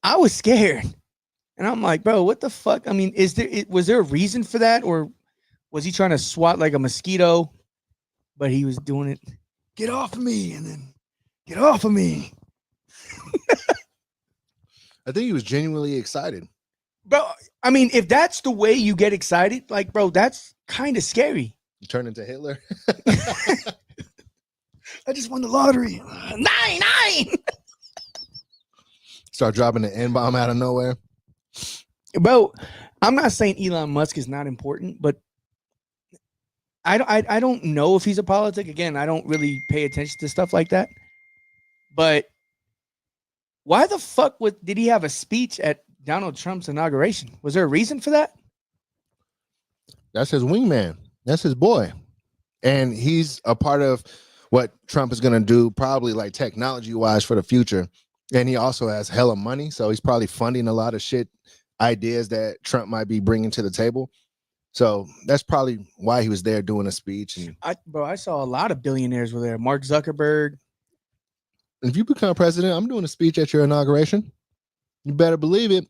B: I was scared. And I'm like, bro, what the fuck? I mean, was there a reason for that? Or was he trying to swat like a mosquito? But he was doing it. Get off of me. And then get off of me.
A: I think he was genuinely excited.
B: Bro, I mean, if that's the way you get excited, like, bro, that's kind of scary.
A: You turn into Hitler?
B: I just won the lottery. 9.
A: Start dropping the N-bomb out of nowhere.
B: Bro, I'm not saying Elon Musk is not important, but I don't know if he's a politic. Again, I don't really pay attention to stuff like that. But why the fuck did he have a speech at Donald Trump's inauguration? Was there a reason for that?
A: That's his wingman. That's his boy. And he's a part of what Trump is going to do, probably like technology-wise for the future. And he also has hella money. So he's probably funding a lot of shit, ideas that Trump might be bringing to the table. So that's probably why he was there doing a speech. And
B: I saw a lot of billionaires were there. Mark Zuckerberg.
A: If you become president, I'm doing a speech at your inauguration. You better believe it.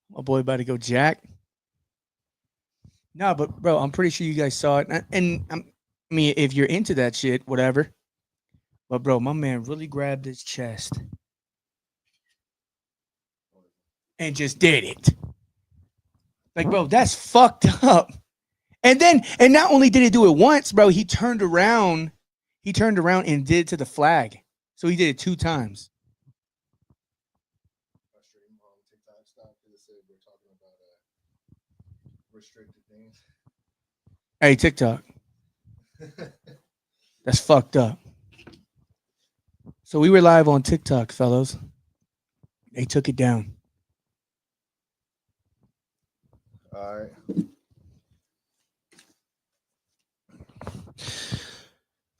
B: My boy about to go jack. No, but bro, I'm pretty sure you guys saw it. And I mean, if you're into that shit, whatever. But bro, my man really grabbed his chest and just did it. Like, bro, that's fucked up. And not only did he do it once, bro, he turned around he turned around and did it to the flag. So he did it 2 times.
A: Restricted things.
B: Hey, TikTok. That's fucked up. So we were live on TikTok, fellows. They took it down.
A: All right.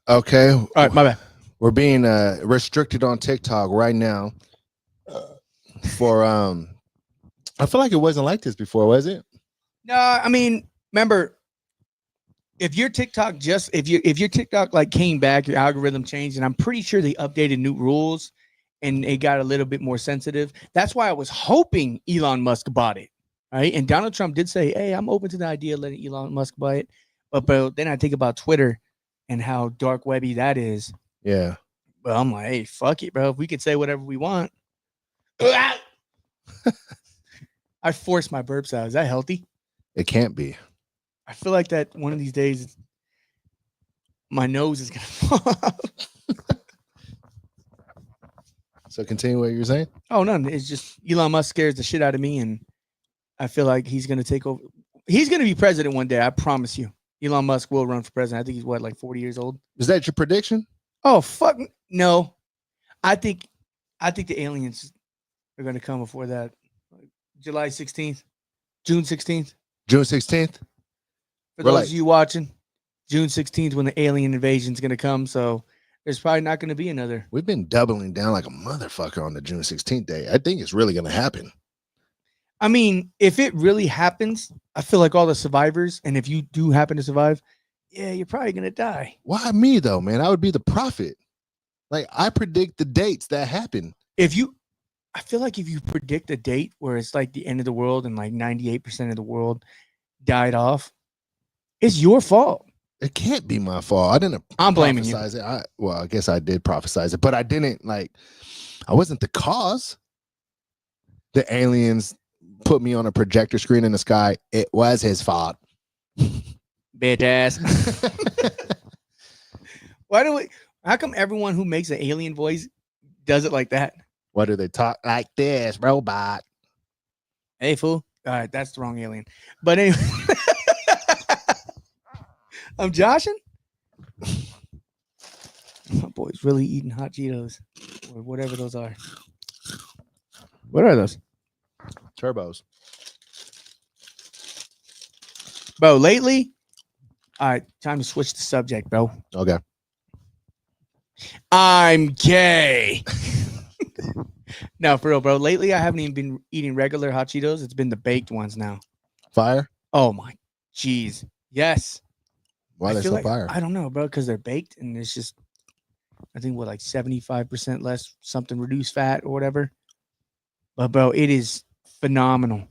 A: Okay.
B: All right, my bad.
A: We're being restricted on TikTok right now. For I feel like it wasn't like this before, was it?
B: No, I mean, remember, if your TikTok if your TikTok like came back, your algorithm changed, and I'm pretty sure they updated new rules and it got a little bit more sensitive. That's why I was hoping Elon Musk bought it. Right. And Donald Trump did say, hey, I'm open to the idea of letting Elon Musk buy it. But then I think about Twitter and how dark webby that is.
A: Yeah.
B: Well, I'm like, hey, fuck it, bro. If we could say whatever we want. I forced my burps out. Is that healthy?
A: It can't be.
B: I feel like that one of these days, my nose is going to fall out.
A: So continue what you're saying?
B: Oh, no. It's just Elon Musk scares the shit out of me, and I feel like he's going to take over. He's going to be president one day. I promise you. Elon Musk will run for president. I think he's, what, like 40 years old?
A: Is that your prediction?
B: Oh, fuck. No. I think the aliens are going to come before that. July 16th. June 16th.
A: June 16th?
B: For those of you watching, June 16th when the alien invasion is going to come. So there's probably not going to be another.
A: We've been doubling down like a motherfucker on the June 16th day. I think it's really going to happen.
B: I mean, if it really happens, I feel like all the survivors, and if you do happen to survive, yeah, you're probably going to die.
A: Why me, though, man? I would be the prophet. Like, I predict the dates that happen.
B: I feel like if you predict a date where it's like the end of the world and like 98% of the world died off, it's your fault.
A: It can't be my fault.
B: I'm blaming you.
A: I guess I did prophesize it, but I didn't I wasn't the cause. The aliens put me on a projector screen in the sky. It was his fault.
B: Bitch ass. How come everyone who makes an alien voice does it like that?
A: Why do they talk like this, robot?
B: Hey, fool. All right, that's the wrong alien. But anyway, I'm joshing. My boy's really eating hot Cheetos or whatever those are. What are those?
A: Turbos.
B: Bro, lately, all right, time to switch the subject, bro.
A: Okay.
B: I'm gay. No, for real, bro. Lately, I haven't even been eating regular hot Cheetos. It's been the baked ones now.
A: Fire?
B: Oh, my jeez. Yes.
A: Why are they so fire?
B: I don't know, bro, because they're baked, and it's just, I think, like 75% less something reduced fat or whatever. But, bro, it is phenomenal.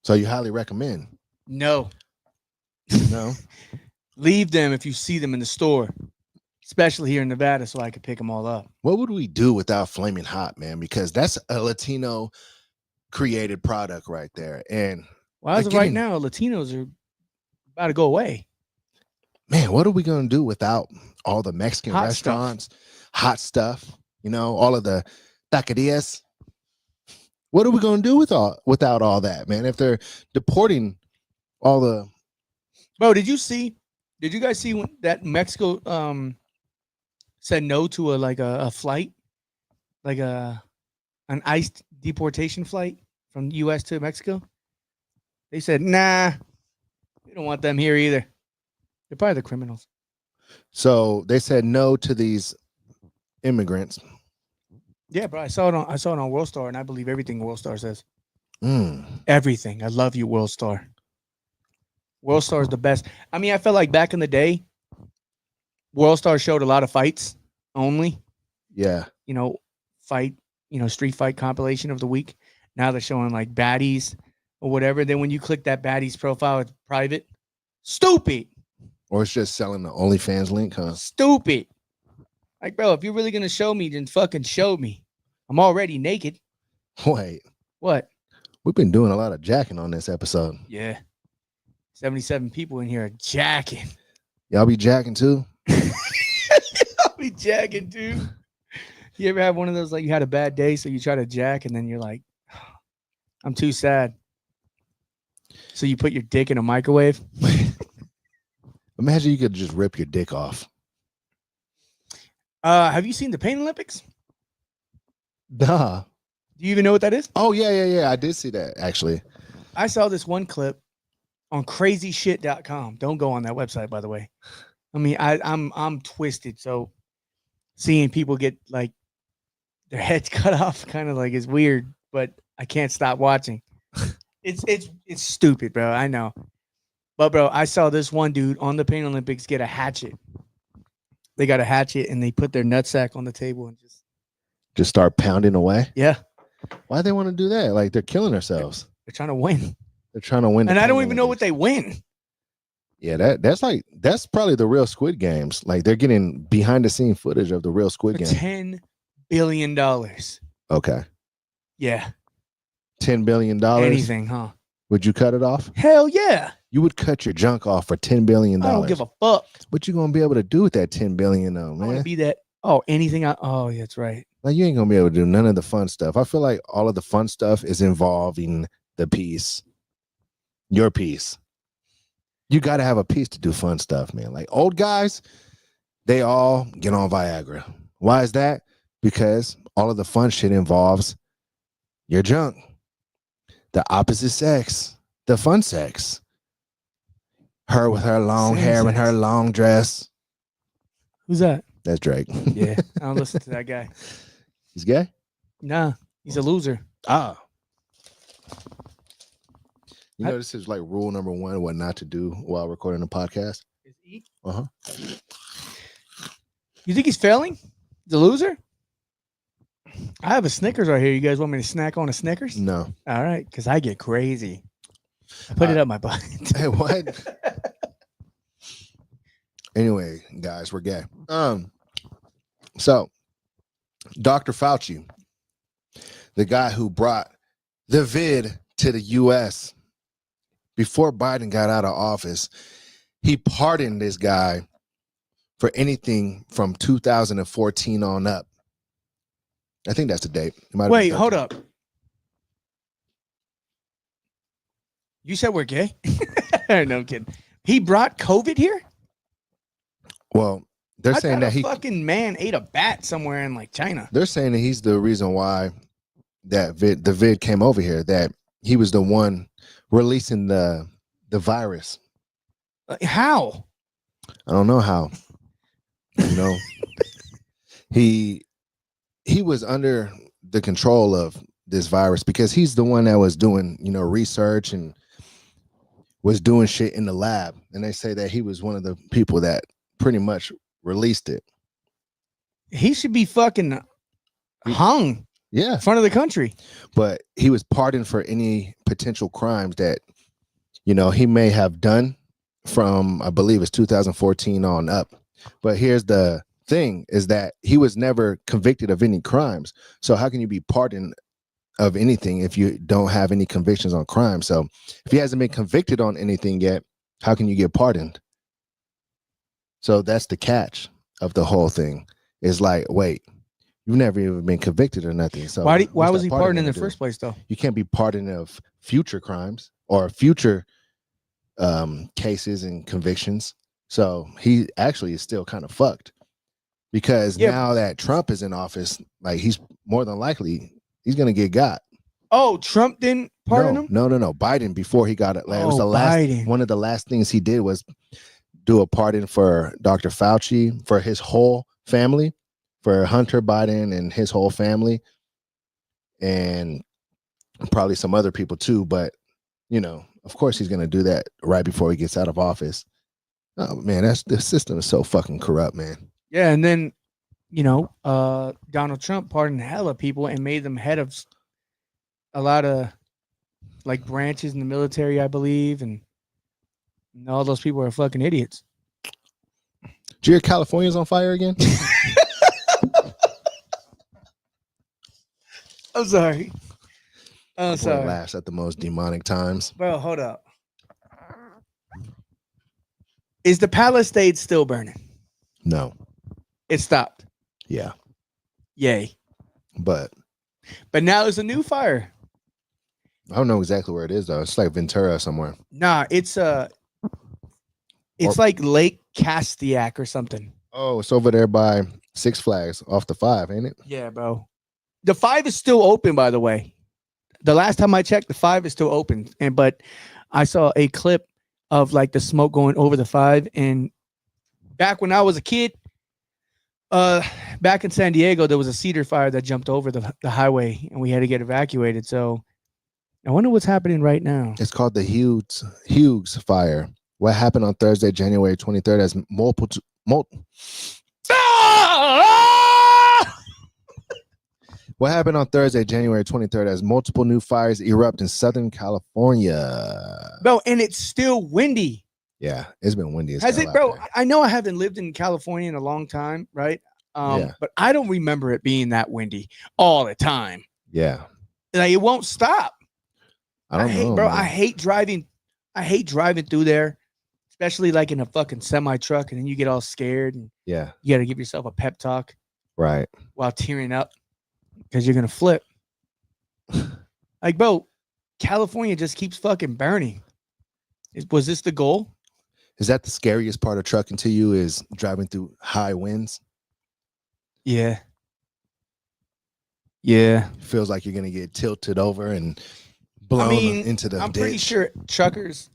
A: So you highly recommend?
B: No.
A: No?
B: Leave them if you see them in the store. Especially here in Nevada, so I could pick them all up.
A: What would we do without Flaming Hot, man? Because that's a Latino created product right there. And
B: well, as of right now, Latinos are about to go away.
A: Man, what are we going to do without all the Mexican restaurants, hot stuff, all of the taquerias? What are we going to do without all that, man? If they're deporting all the...
B: Bro, did you guys see when that Mexico said no to a flight, like an iced deportation flight from the U.S. to Mexico? They said, nah, we don't want them here either. They're probably the criminals.
A: So they said no to these immigrants.
B: Yeah, bro. I saw it on World Star, and I believe everything World Star says. Everything. I love you, World Star. World Star is the best. I mean, I felt like back in the day, World Star showed a lot of fights only.
A: Yeah.
B: Street fight compilation of the week. Now they're showing like baddies or whatever. Then when you click that baddie's profile, it's private. Stupid.
A: Or it's just selling the OnlyFans link, huh?
B: Stupid. Like, bro, if you're really going to show me, then fucking show me. I'm already naked.
A: Wait.
B: What?
A: We've been doing a lot of jacking on this episode.
B: Yeah. 77 people in here are jacking.
A: Y'all be jacking too?
B: I'll be jacking too. You ever have one of those like you had a bad day, so you try to jack, and then you're like, I'm too sad. So you put your dick in a microwave.
A: Imagine you could just rip your dick off.
B: Have you seen the Pain Olympics?
A: Duh.
B: Do you even know what that is?
A: Oh yeah. I did see that actually.
B: I saw this one clip on crazyshit.com. Don't go on that website, by the way. I mean, I'm twisted, so seeing people get like their heads cut off kind of like is weird, but I can't stop watching. It's stupid, bro. I know. But bro, I saw this one dude on the Pain Olympics get a hatchet. They got a hatchet and they put their nutsack on the table and
A: just start pounding away.
B: Yeah.
A: Why they want to do that? Like they're killing themselves.
B: They're trying to win.
A: They're trying to win.
B: And I don't even know what they win.
A: Yeah, that's probably the real Squid Games. Like they're getting behind the scene footage of the real Squid Game.
B: $10 billion.
A: Okay.
B: Yeah.
A: $10 billion.
B: Anything, huh?
A: Would you cut it off?
B: Hell yeah.
A: You would cut your junk off for $10 billion.
B: I don't give a fuck.
A: What you gonna be able to do with that $10 billion though, man?
B: I want to be that. Oh, anything. Oh, that's right.
A: Like you ain't gonna be able to do none of the fun stuff. I feel like all of the fun stuff is involving the piece. Your piece. You got to have a piece to do fun stuff, man. Like old guys, they all get on Viagra. Why is that? Because all of the fun shit involves your junk. The opposite sex, the fun sex. Her with her long hair and her long dress.
B: Who's that?
A: That's Drake.
B: Yeah, I don't listen to that guy.
A: He's gay?
B: Nah, he's a loser.
A: Ah. You know, this is like rule number one, what not to do while recording a podcast.
B: Is eat?
A: Uh-huh.
B: You think he's failing? The loser? I have a Snickers right here. You guys want me to snack on a Snickers?
A: No.
B: All right, because I get crazy. I put it up my butt.
A: Hey, what? Anyway, guys, we're gay. So Dr. Fauci, the guy who brought the vid to the US before Biden got out of office, he pardoned this guy for anything from 2014 on up. I think that's the date.
B: Wait, hold up. You said we're gay? No, I'm kidding. He brought COVID here?
A: Well, they're saying that he
B: fucking man ate a bat somewhere in like China.
A: They're saying that he's the reason why that the vid came over here, that he was the one releasing the virus.
B: How?
A: I don't know how. You know, he was under the control of this virus because he's the one that was doing, you know, research and was doing shit in the lab. And they say that he was one of the people that pretty much released it.
B: He should be fucking hung.
A: Yeah.
B: In front of the country.
A: But he was pardoned for any potential crimes that, you know, he may have done from, I believe it's 2014 on up. But here's the thing, is that he was never convicted of any crimes. So how can you be pardoned of anything if you don't have any convictions on crime? So if he hasn't been convicted on anything yet, how can you get pardoned? So that's the catch of the whole thing. Is like, wait, you've never even been convicted or nothing. So
B: why was he pardoned in the first place, though?
A: You can't be pardoned of future crimes or future cases and convictions. So he actually is still kind of fucked because now that Trump is in office, like he's more than likely he's gonna get got.
B: Oh, Trump didn't pardon him?
A: No. Biden, before he got it. Like, it was the last one of the last things he did was do a pardon for Dr. Fauci, for his whole family, for Hunter Biden and his whole family, and probably some other people too. But, you know, of course he's going to do that right before he gets out of office. Oh, man, the system is so fucking corrupt, man.
B: Yeah, and then, you know, Donald Trump pardoned hella people and made them head of a lot of, like, branches in the military, I believe, and all those people are fucking idiots.
A: Did you hear California's on fire again?
B: I'm sorry. I'm sorry.
A: Laughs at the most demonic times.
B: Bro, hold up. Is the Palisades still burning?
A: No.
B: It stopped.
A: Yeah.
B: Yay.
A: But
B: But now there's a new fire.
A: I don't know exactly where it is though. It's like Ventura somewhere.
B: Nah, it's
A: Or-
B: like Lake Castiac or something.
A: Oh, it's over there by Six Flags off the 5, ain't it?
B: Yeah, bro. The 5 is still open, by the way. The last time I checked, the 5 is still open. But I saw a clip of like the smoke going over the 5. And back when I was a kid, back in San Diego, there was a cedar fire that jumped over the highway and we had to get evacuated. So I wonder what's happening right now.
A: It's called the Hughes fire. What happened on Thursday, January 23rd, as What happened on Thursday, January 23rd, as multiple new fires erupt in Southern California?
B: Bro, and it's still windy.
A: Yeah, it's been windy as
B: Has
A: hell
B: it,
A: out
B: bro?
A: there.
B: I know I haven't lived in California in a long time, right?
A: Yeah.
B: But I don't remember it being that windy all the time.
A: Yeah.
B: Like it won't stop.
A: I don't
B: hate,
A: know,
B: bro.
A: man.
B: I hate driving through there, especially like in a fucking semi truck, and then you get all scared and
A: Yeah.
B: you got to give yourself a pep talk
A: Right.
B: while tearing up because you're gonna flip. Like, bro, California just keeps fucking burning. Was this the goal?
A: Is that the scariest part of trucking to you, is driving through high winds?
B: Yeah. Yeah.
A: Feels like you're going to get tilted over and blown into the
B: I'm
A: ditch.
B: pretty sure truckers,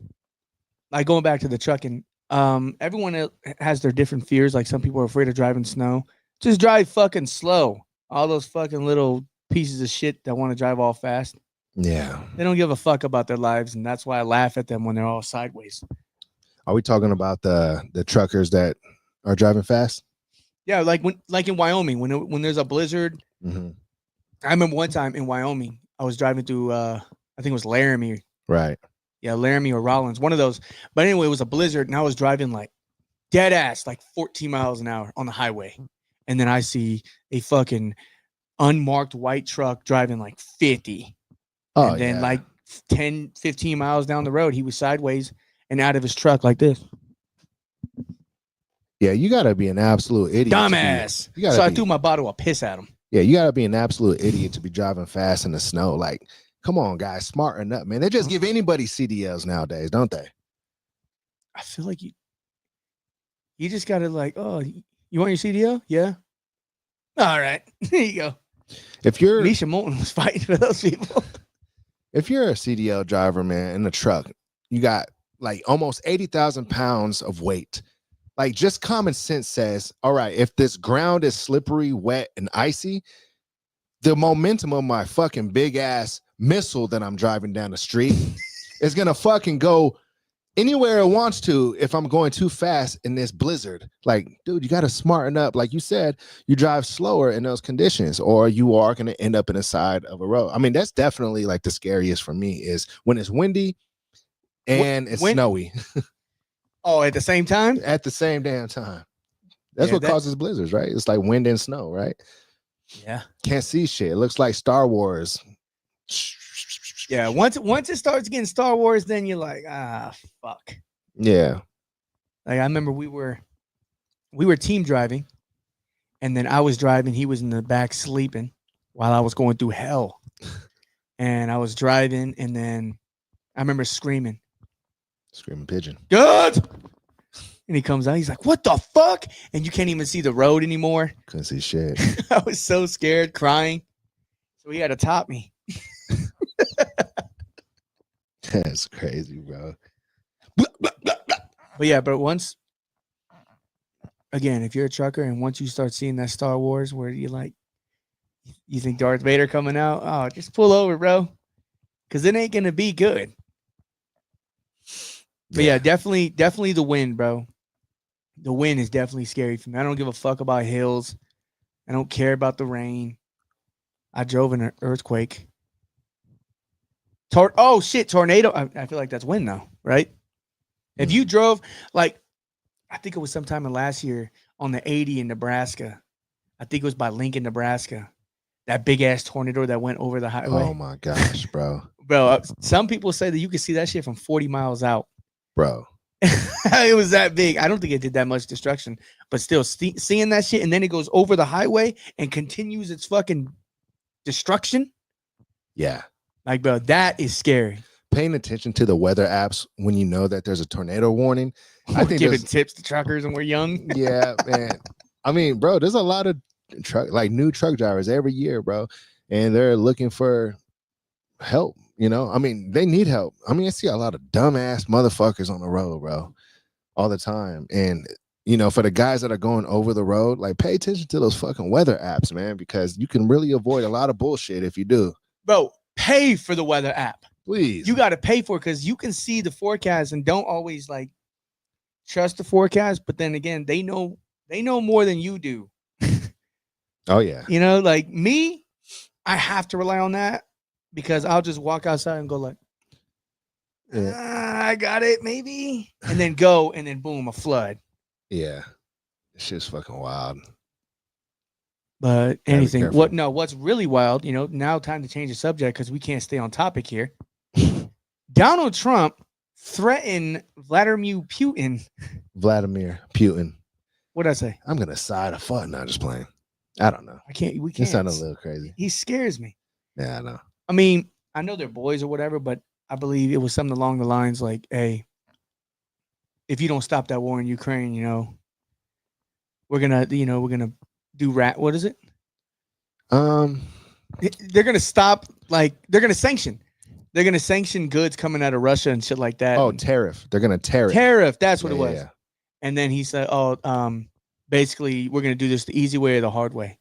B: like going back to the trucking, everyone has their different fears. Like some people are afraid of driving snow. Just drive fucking slow. All those fucking little pieces of shit that want to drive all fast.
A: Yeah.
B: They don't give a fuck about their lives, and that's why I laugh at them when they're all sideways.
A: Are we talking about the truckers that are driving fast?
B: Yeah, like in Wyoming, when there's a blizzard.
A: Mm-hmm.
B: I remember one time in Wyoming, I was driving through I think it was Laramie.
A: Right.
B: Yeah, Laramie or Rollins, one of those. But anyway, it was a blizzard, and I was driving like dead ass, like 14 miles an hour on the highway. And then I see a fucking unmarked white truck driving like 50.
A: Oh,
B: and then
A: yeah.
B: like 10, 15 miles down the road, he was sideways and out of his truck like this.
A: Yeah, you got to be an absolute idiot.
B: Dumbass. So I threw my bottle of piss at him.
A: Yeah, you got to be an absolute idiot to be driving fast in the snow. Like, come on, guys, smarten up, man. They just give anybody CDLs nowadays, don't they?
B: I feel like you just got to like, oh, you want your CDL? Yeah. All right. There you go.
A: If you're
B: Misha Moulton was fighting for those people.
A: If you're a CDL driver, man, in a truck, you got like almost 80,000 pounds of weight. Like, just common sense says, all right, if this ground is slippery, wet, and icy, the momentum of my fucking big ass missile that I'm driving down the street is gonna fucking go anywhere it wants to if I'm going too fast in this blizzard. Like, dude, you gotta smarten up. Like you said, you drive slower in those conditions, or you are gonna end up in the side of a road. I mean, that's definitely like the scariest for me, is when it's windy and it's snowy.
B: Oh, at the same time?
A: At the same damn time. That's
B: Yeah,
A: what causes blizzards, right? It's like wind and snow, right?
B: Yeah.
A: Can't see shit. It looks like Star Wars.
B: Yeah. Once it starts getting Star Wars, then you're like, fuck.
A: Yeah.
B: Like I remember we were team driving, and then I was driving, he was in the back sleeping while I was going through hell. And I was driving, and then I remember screaming
A: Pigeon.
B: good. And he comes out, he's like, what the fuck? And you can't even see the road anymore.
A: Couldn't see shit.
B: I was so scared, crying. So he had to top me.
A: That's crazy, bro.
B: But yeah, but once again, if you're a trucker and once you start seeing that Star Wars where you think Darth Vader coming out, oh, just pull over, bro. Cause it ain't gonna be good. But yeah, definitely the wind, bro. The wind is definitely scary for me. I don't give a fuck about hills. I don't care about the rain. I drove in an earthquake. Oh shit, tornado. I feel like that's wind though, right? If you drove, like, I think it was sometime in last year on the 80 in Nebraska. I think it was by Lincoln, Nebraska. That big ass tornado that went over the highway.
A: Oh my gosh, bro.
B: Bro, some people say that you can see that shit from 40 miles out.
A: Bro.
B: It was that big. I don't think it did that much destruction, but still seeing that shit, and then it goes over the highway and continues its fucking destruction.
A: Yeah.
B: Like, bro, that is scary.
A: Paying attention to the weather apps when you know that there's a tornado warning. I think
B: giving tips to truckers and we're young.
A: Yeah, man. I mean, bro, there's a lot of new truck drivers every year, bro, and they're looking for help. You know, I mean, they need help. I mean, I see a lot of dumbass motherfuckers on the road, bro, all the time. And you know, for the guys that are going over the road, like, pay attention to those fucking weather apps, man, because you can really avoid a lot of bullshit if you do.
B: Bro, pay for the weather app.
A: Please.
B: You got to pay for it because you can see the forecast and don't always like trust the forecast. But then again, they know more than you do.
A: Oh, yeah.
B: You know, like me, I have to rely on that because I'll just walk outside and go like, I got it, maybe. And then go and then boom, a flood.
A: Yeah. This shit's fucking wild.
B: But anything, what's really wild, you know, now time to change the subject because we can't stay on topic here. Donald Trump threatened Vladimir Putin. What'd I say?
A: I'm gonna side a fuck. Not just playing. I don't know.
B: We can't.
A: It sounded a little crazy.
B: He scares me.
A: Yeah, I know.
B: I mean, I know they're boys or whatever, but I believe it was something along the lines like, hey, if you don't stop that war in Ukraine, you know, we're gonna do what is it? They're gonna stop, like, they're gonna sanction goods coming out of Russia and shit like that.
A: Oh, tariff. They're gonna tariff.
B: That's what it was.
A: Yeah.
B: And then he said, basically, we're gonna do this the easy way or the hard way.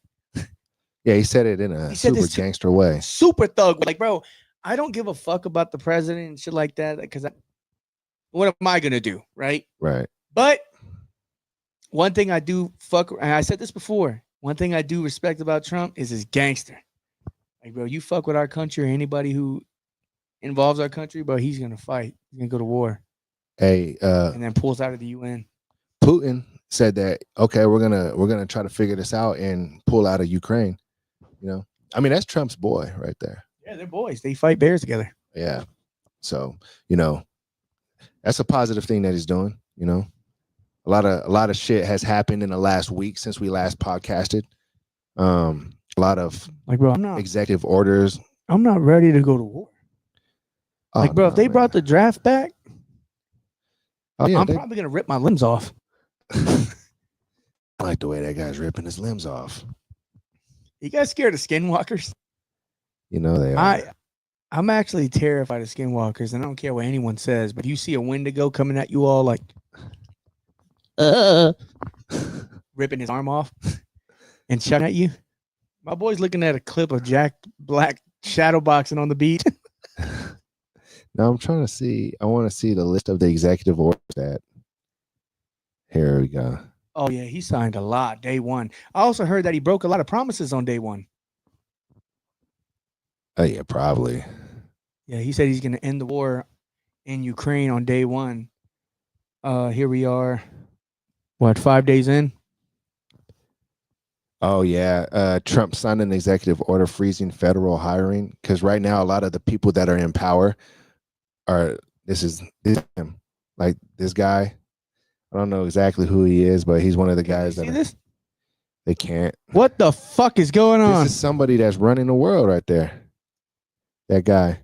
A: Yeah, he said it in a super gangster way.
B: Super thug. Like, bro, I don't give a fuck about the president and shit like that because what am I gonna do, right?
A: Right.
B: But one thing I do and I said this before, one thing I do respect about Trump is his gangster. Like, bro, you fuck with our country or anybody who involves our country, bro, he's gonna fight. He's gonna go to war.
A: Hey,
B: and then pulls out of the UN.
A: Putin said that, okay, we're gonna try to figure this out and pull out of Ukraine. You know, I mean, that's Trump's boy right there.
B: Yeah, they're boys. They fight bears together.
A: Yeah. So, you know, that's a positive thing that he's doing. You know, a lot of shit has happened in the last week since we last podcasted. A lot of, like, bro, executive orders.
B: I'm not ready to go to war. Oh, like, bro, if they brought the draft back, I'm probably gonna rip my limbs off.
A: I like the way that guy's ripping his limbs off.
B: You guys scared of skinwalkers?
A: You know they are.
B: I'm actually terrified of skinwalkers, and I don't care what anyone says. But you see a Wendigo coming at you all like, ripping his arm off and chucking at you. My boy's looking at a clip of Jack Black shadowboxing on the beach.
A: Now I'm trying to see. I want to see the list of the executive orders that. Here we go.
B: Oh yeah, he signed a lot day one. I also heard that he broke a lot of promises on day one.
A: Oh yeah, probably.
B: Yeah, he said he's going to end the war in Ukraine on day one. Here we are. What, 5 days in?
A: Oh yeah, Trump signed an executive order freezing federal hiring because right now a lot of the people that are in power are this is him, like this guy. I don't know exactly who he is, but he's one of the guys that
B: this?
A: They can't.
B: What the fuck is going on?
A: This is somebody that's running the world right there. That guy.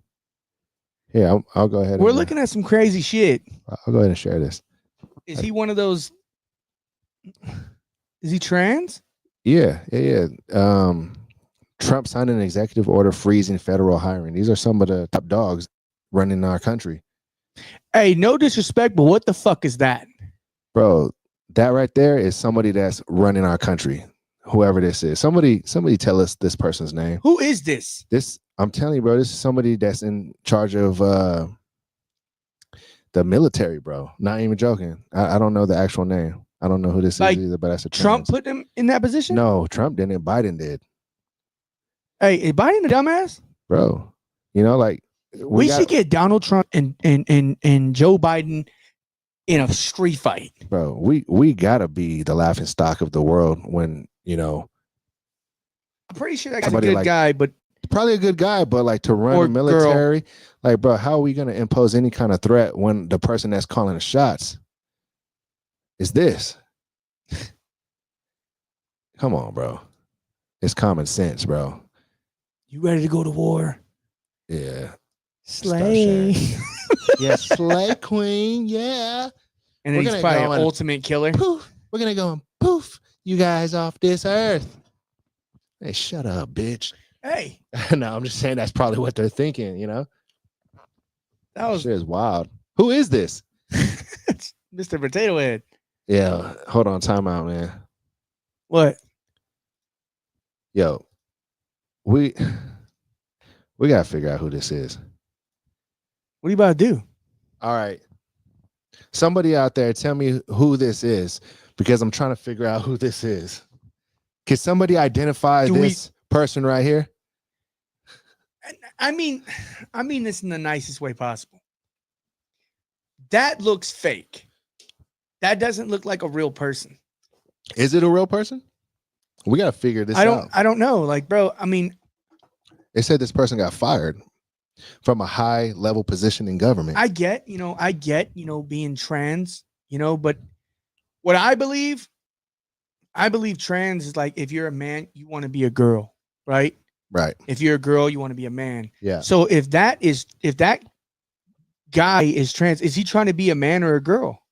A: Here, I'll go ahead.
B: We're looking at some crazy shit.
A: I'll go ahead and share this.
B: Is he one of those? Is he trans?
A: Yeah. Trump signed an executive order freezing federal hiring. These are some of the top dogs running our country.
B: Hey, no disrespect, but what the fuck is that?
A: Bro, that right there is somebody that's running our country. Whoever this is. Somebody tell us this person's name.
B: Who is this?
A: I'm telling you, bro, this is somebody that's in charge of the military, bro. Not even joking. I don't know the actual name. I don't know who this is either, but that's a
B: Trump put him in that position?
A: No, Trump didn't. Biden did.
B: Hey, is Biden a dumbass?
A: Bro, you know, like
B: we should get Donald Trump and Joe Biden in a street fight.
A: Bro, we gotta be the laughing stock of the world when, you know.
B: I'm pretty sure that guy's a good guy, but
A: probably a good guy, but like to run the military, like, bro, how are we gonna impose any kind of threat when the person that's calling the shots is this. Come on, bro. It's common sense, bro.
B: You ready to go to war?
A: Yeah.
B: Slay.
A: Yeah, slay queen. Yeah.
B: And then
A: We're
B: he's
A: gonna
B: probably
A: go
B: an
A: on-
B: ultimate killer.
A: Poof. We're gonna go and poof you guys off this earth. Hey, shut up, bitch.
B: Hey,
A: No, I'm just saying that's probably what they're thinking, you know?
B: that was
A: Shit is wild. Who is this?
B: Mr. Potato Head.
A: Yeah, hold on, time out, man.
B: What?
A: Yo, we gotta figure out who this is.
B: What are you about to do?
A: All right. Somebody out there tell me who this is, because I'm trying to figure out who this is. Can somebody identify this person right here?
B: I mean this in the nicest way possible. That looks fake. That doesn't look like a real person.
A: Is it a real person? We gotta figure this out.
B: I don't know. Like, bro, I mean,
A: They said this person got fired from a high level position in government.
B: I get, being trans, but what I believe trans is like, if you're a man, you want to be a girl, right?
A: Right.
B: If you're a girl, you want to be a man.
A: Yeah.
B: So if that guy is trans, is he trying to be a man or a girl?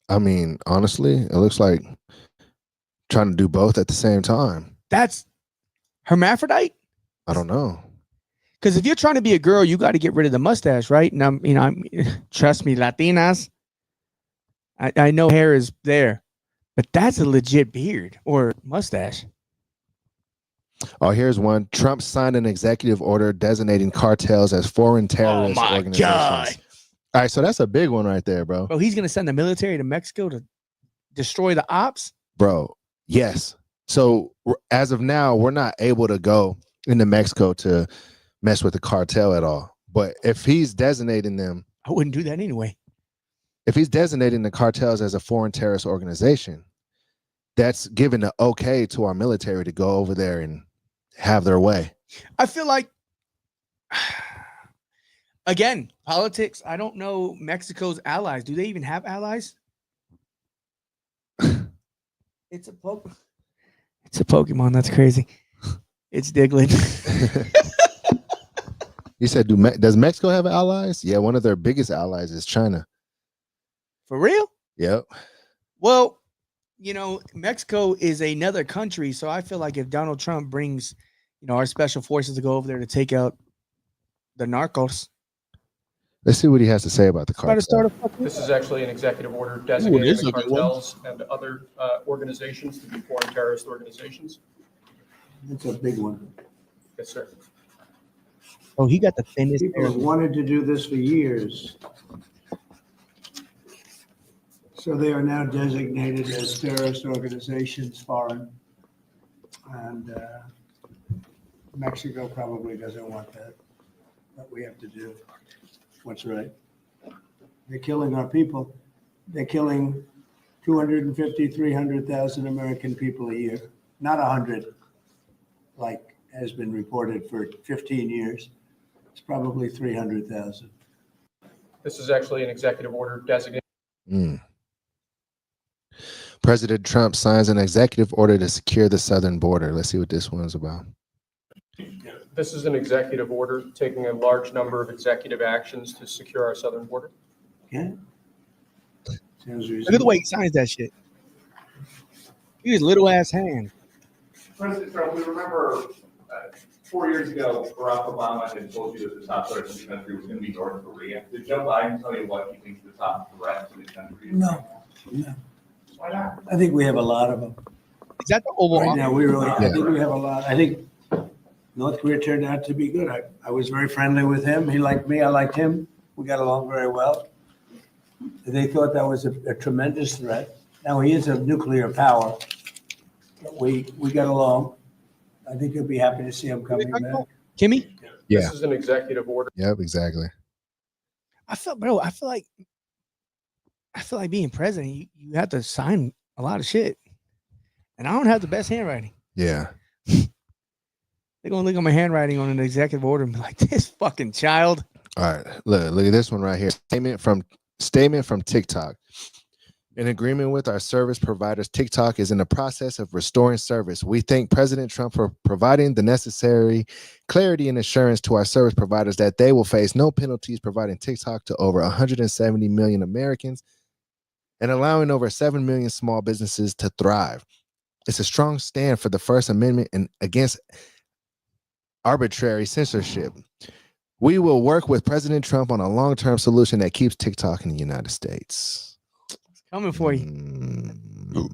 A: I mean, honestly, it looks like trying to do both at the same time.
B: That's hermaphrodite?
A: I don't know.
B: Because if you're trying to be a girl, you got to get rid of the mustache, right? And I'm trust me, Latinas, I know hair is there, but that's a legit beard or mustache.
A: Oh, here's one. Trump signed an executive order designating cartels as foreign terrorist organizations.
B: God.
A: All right, so that's a big one right there, bro.
B: Bro, he's gonna send the military to Mexico to destroy the ops?
A: Bro, yes. So as of now, we're not able to go into Mexico to mess with the cartel at all. But if he's designating them,
B: I wouldn't do that anyway.
A: if he's designating the cartels as a foreign terrorist organization, that's giving the okay to our military to go over there and have their way.
B: I feel like, again, politics. I don't know Mexico's allies. Do they even have allies? It's a Pokemon. That's crazy. It's Diglett.
A: You said, does Mexico have allies? Yeah, one of their biggest allies is China.
B: For real?
A: Yep.
B: Well, Mexico is another country, so I feel like if Donald Trump brings, our special forces to go over there to take out the narcos.
A: Let's see what he has to say about the cartel.
C: This is actually an executive order designating the cartels and other organizations to be foreign terrorist organizations.
D: That's a big one.
C: Yes, sir.
B: Oh, he got the thinnest
D: People
B: hair.
D: have wanted to do this for years. So they are now designated as terrorist organizations, foreign. And Mexico probably doesn't want that, but we have to do what's right. They're killing our people. They're killing 250, 300,000 American people a year, not 100, like has been reported for 15 years. It's probably 300,000.
C: This is actually an executive order designating.
A: President Trump signs an executive order to secure the southern border. Let's see what this one's about.
C: This is an executive order taking a large number of executive actions to secure our southern border.
D: Okay. Sounds
B: Look at the
D: reasonable.
B: way he signs that shit. His little ass hand.
E: President Trump, we remember 4 years ago, Barack Obama had told you that the top threat to the country was going to be North Korea. Did Joe Biden tell you what he thinks the top threat to the country is?
D: No.
E: Why not?
D: I think we have a lot of them.
B: Is that the Oval
D: Right
B: Office?
D: now, I think we have a lot. I think North Korea turned out to be good. I was very friendly with him. He liked me. I liked him. We got along very well. They thought that was a tremendous threat. Now, he is a nuclear power. But we got along. I think you'll be happy to see him coming back.
B: Kimmy?
A: Yeah.
C: This is an executive order.
A: Yep, exactly.
B: I feel like being president, you have to sign a lot of shit. And I don't have the best handwriting.
A: Yeah.
B: They're gonna look at my handwriting on an executive order and be like, this fucking child.
A: All right. Look at this one right here. Statement from TikTok. In agreement with our service providers, TikTok is in the process of restoring service. We thank President Trump for providing the necessary clarity and assurance to our service providers that they will face no penalties, providing TikTok to over 170 million Americans and allowing over 7 million small businesses to thrive. It's a strong stand for the First Amendment and against arbitrary censorship. We will work with President Trump on a long-term solution that keeps TikTok in the United States.
B: Coming for you.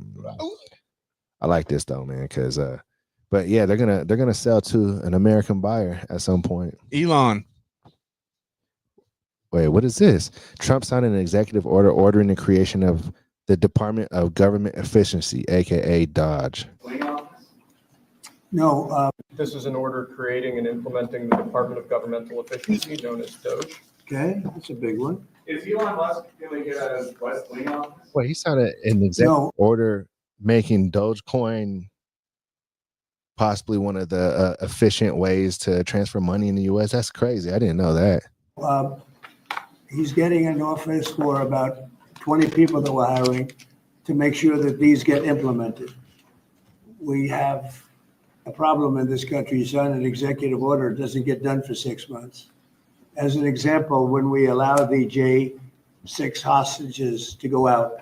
A: I like this though, man, because but yeah, they're gonna sell to an American buyer at some point.
B: Elon.
A: Wait, what is this? Trump signed an executive order ordering the creation of the Department of Government Efficiency, aka DOGE.
D: No,
C: This is an order creating and implementing the Department of Governmental Efficiency, known as DOGE.
D: okay, that's a big one.
E: Is Elon Musk going to get a West Wing office?
A: Wait, he signed an executive order making Dogecoin possibly one of the efficient ways to transfer money in the U.S. That's crazy. I didn't know that.
D: He's getting an office for about 20 people that we're hiring to make sure that these get implemented. We have a problem in this country. You sign an executive order, it doesn't get done for 6 months. As an example, when we allow the J6 hostages to go out,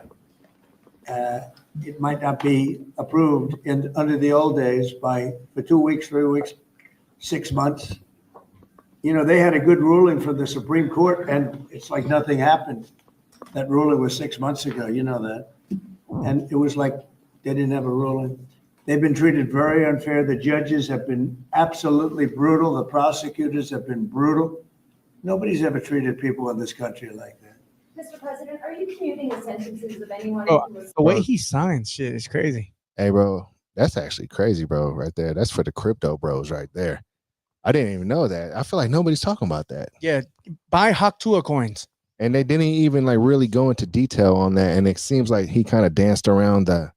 D: it might not be approved under the old days for 2 weeks, 3 weeks, 6 months. You know, they had a good ruling from the Supreme Court, and it's like nothing happened. That ruling was 6 months ago, you know that. And it was like they didn't have a ruling. They've been treated very unfair. The judges have been absolutely brutal. The prosecutors have been brutal. Nobody's ever treated people in this country like that.
F: Mr. President, are you commuting the sentences of anyone
B: Oh,
F: who was
B: the way he signs shit is crazy.
A: Hey, bro, that's actually crazy, bro, right there. That's for the crypto bros right there. I didn't even know that. I feel like nobody's talking about that.
B: Yeah, buy Haktua coins.
A: And they didn't even like really go into detail on that. And it seems like he kind of danced around the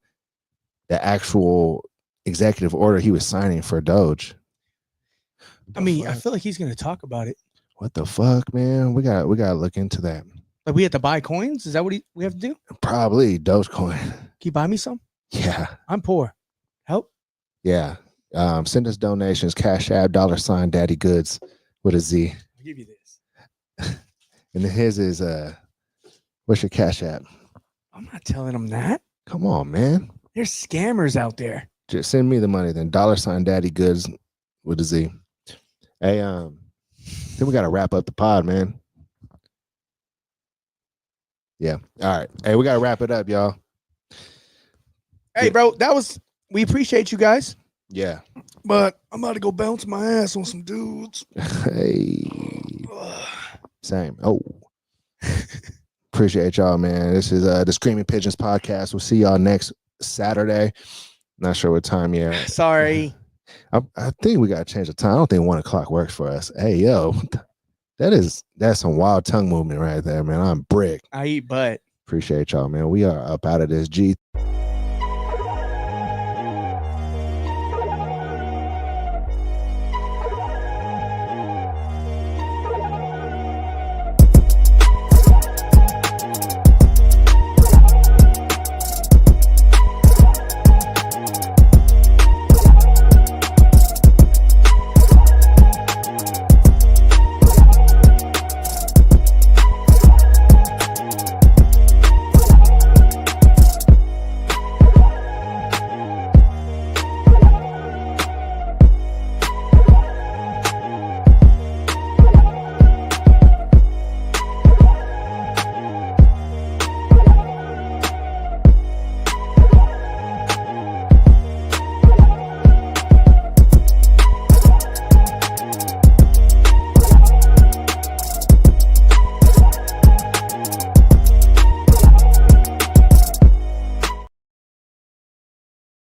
A: actual executive order he was signing for Doge.
B: I mean, I feel like he's gonna talk about it.
A: What the fuck, man? We gotta look into that.
B: Like we have to buy coins? Is that what we have to do?
A: Probably Dogecoin.
B: Can you buy me some?
A: Yeah.
B: I'm poor. Help.
A: Yeah. Send us donations, Cash App, $ Daddy Goods with a Z.
B: I'll give you this.
A: And then his is what's your Cash App?
B: I'm not telling them that.
A: Come on, man.
B: There's scammers out there.
A: Just send me the money then. $ Daddy Goods with a Z. Hey, then we gotta wrap up the pod, man. Yeah. All right. Hey, we gotta wrap it up, y'all.
B: Hey, bro, we appreciate you guys.
A: Yeah.
B: But I'm about to go bounce my ass on some dudes.
A: Hey. Same. Oh. Appreciate y'all, man. This is the Screaming Pigeons podcast. We'll see y'all next Saturday. Not sure what time yet.
B: Sorry.
A: I think we gotta change the time. I don't think 1 o'clock works for us. Hey, yo. That's some wild tongue movement right there, man. I'm brick.
B: I eat butt.
A: Appreciate y'all, man. We are up out of this G.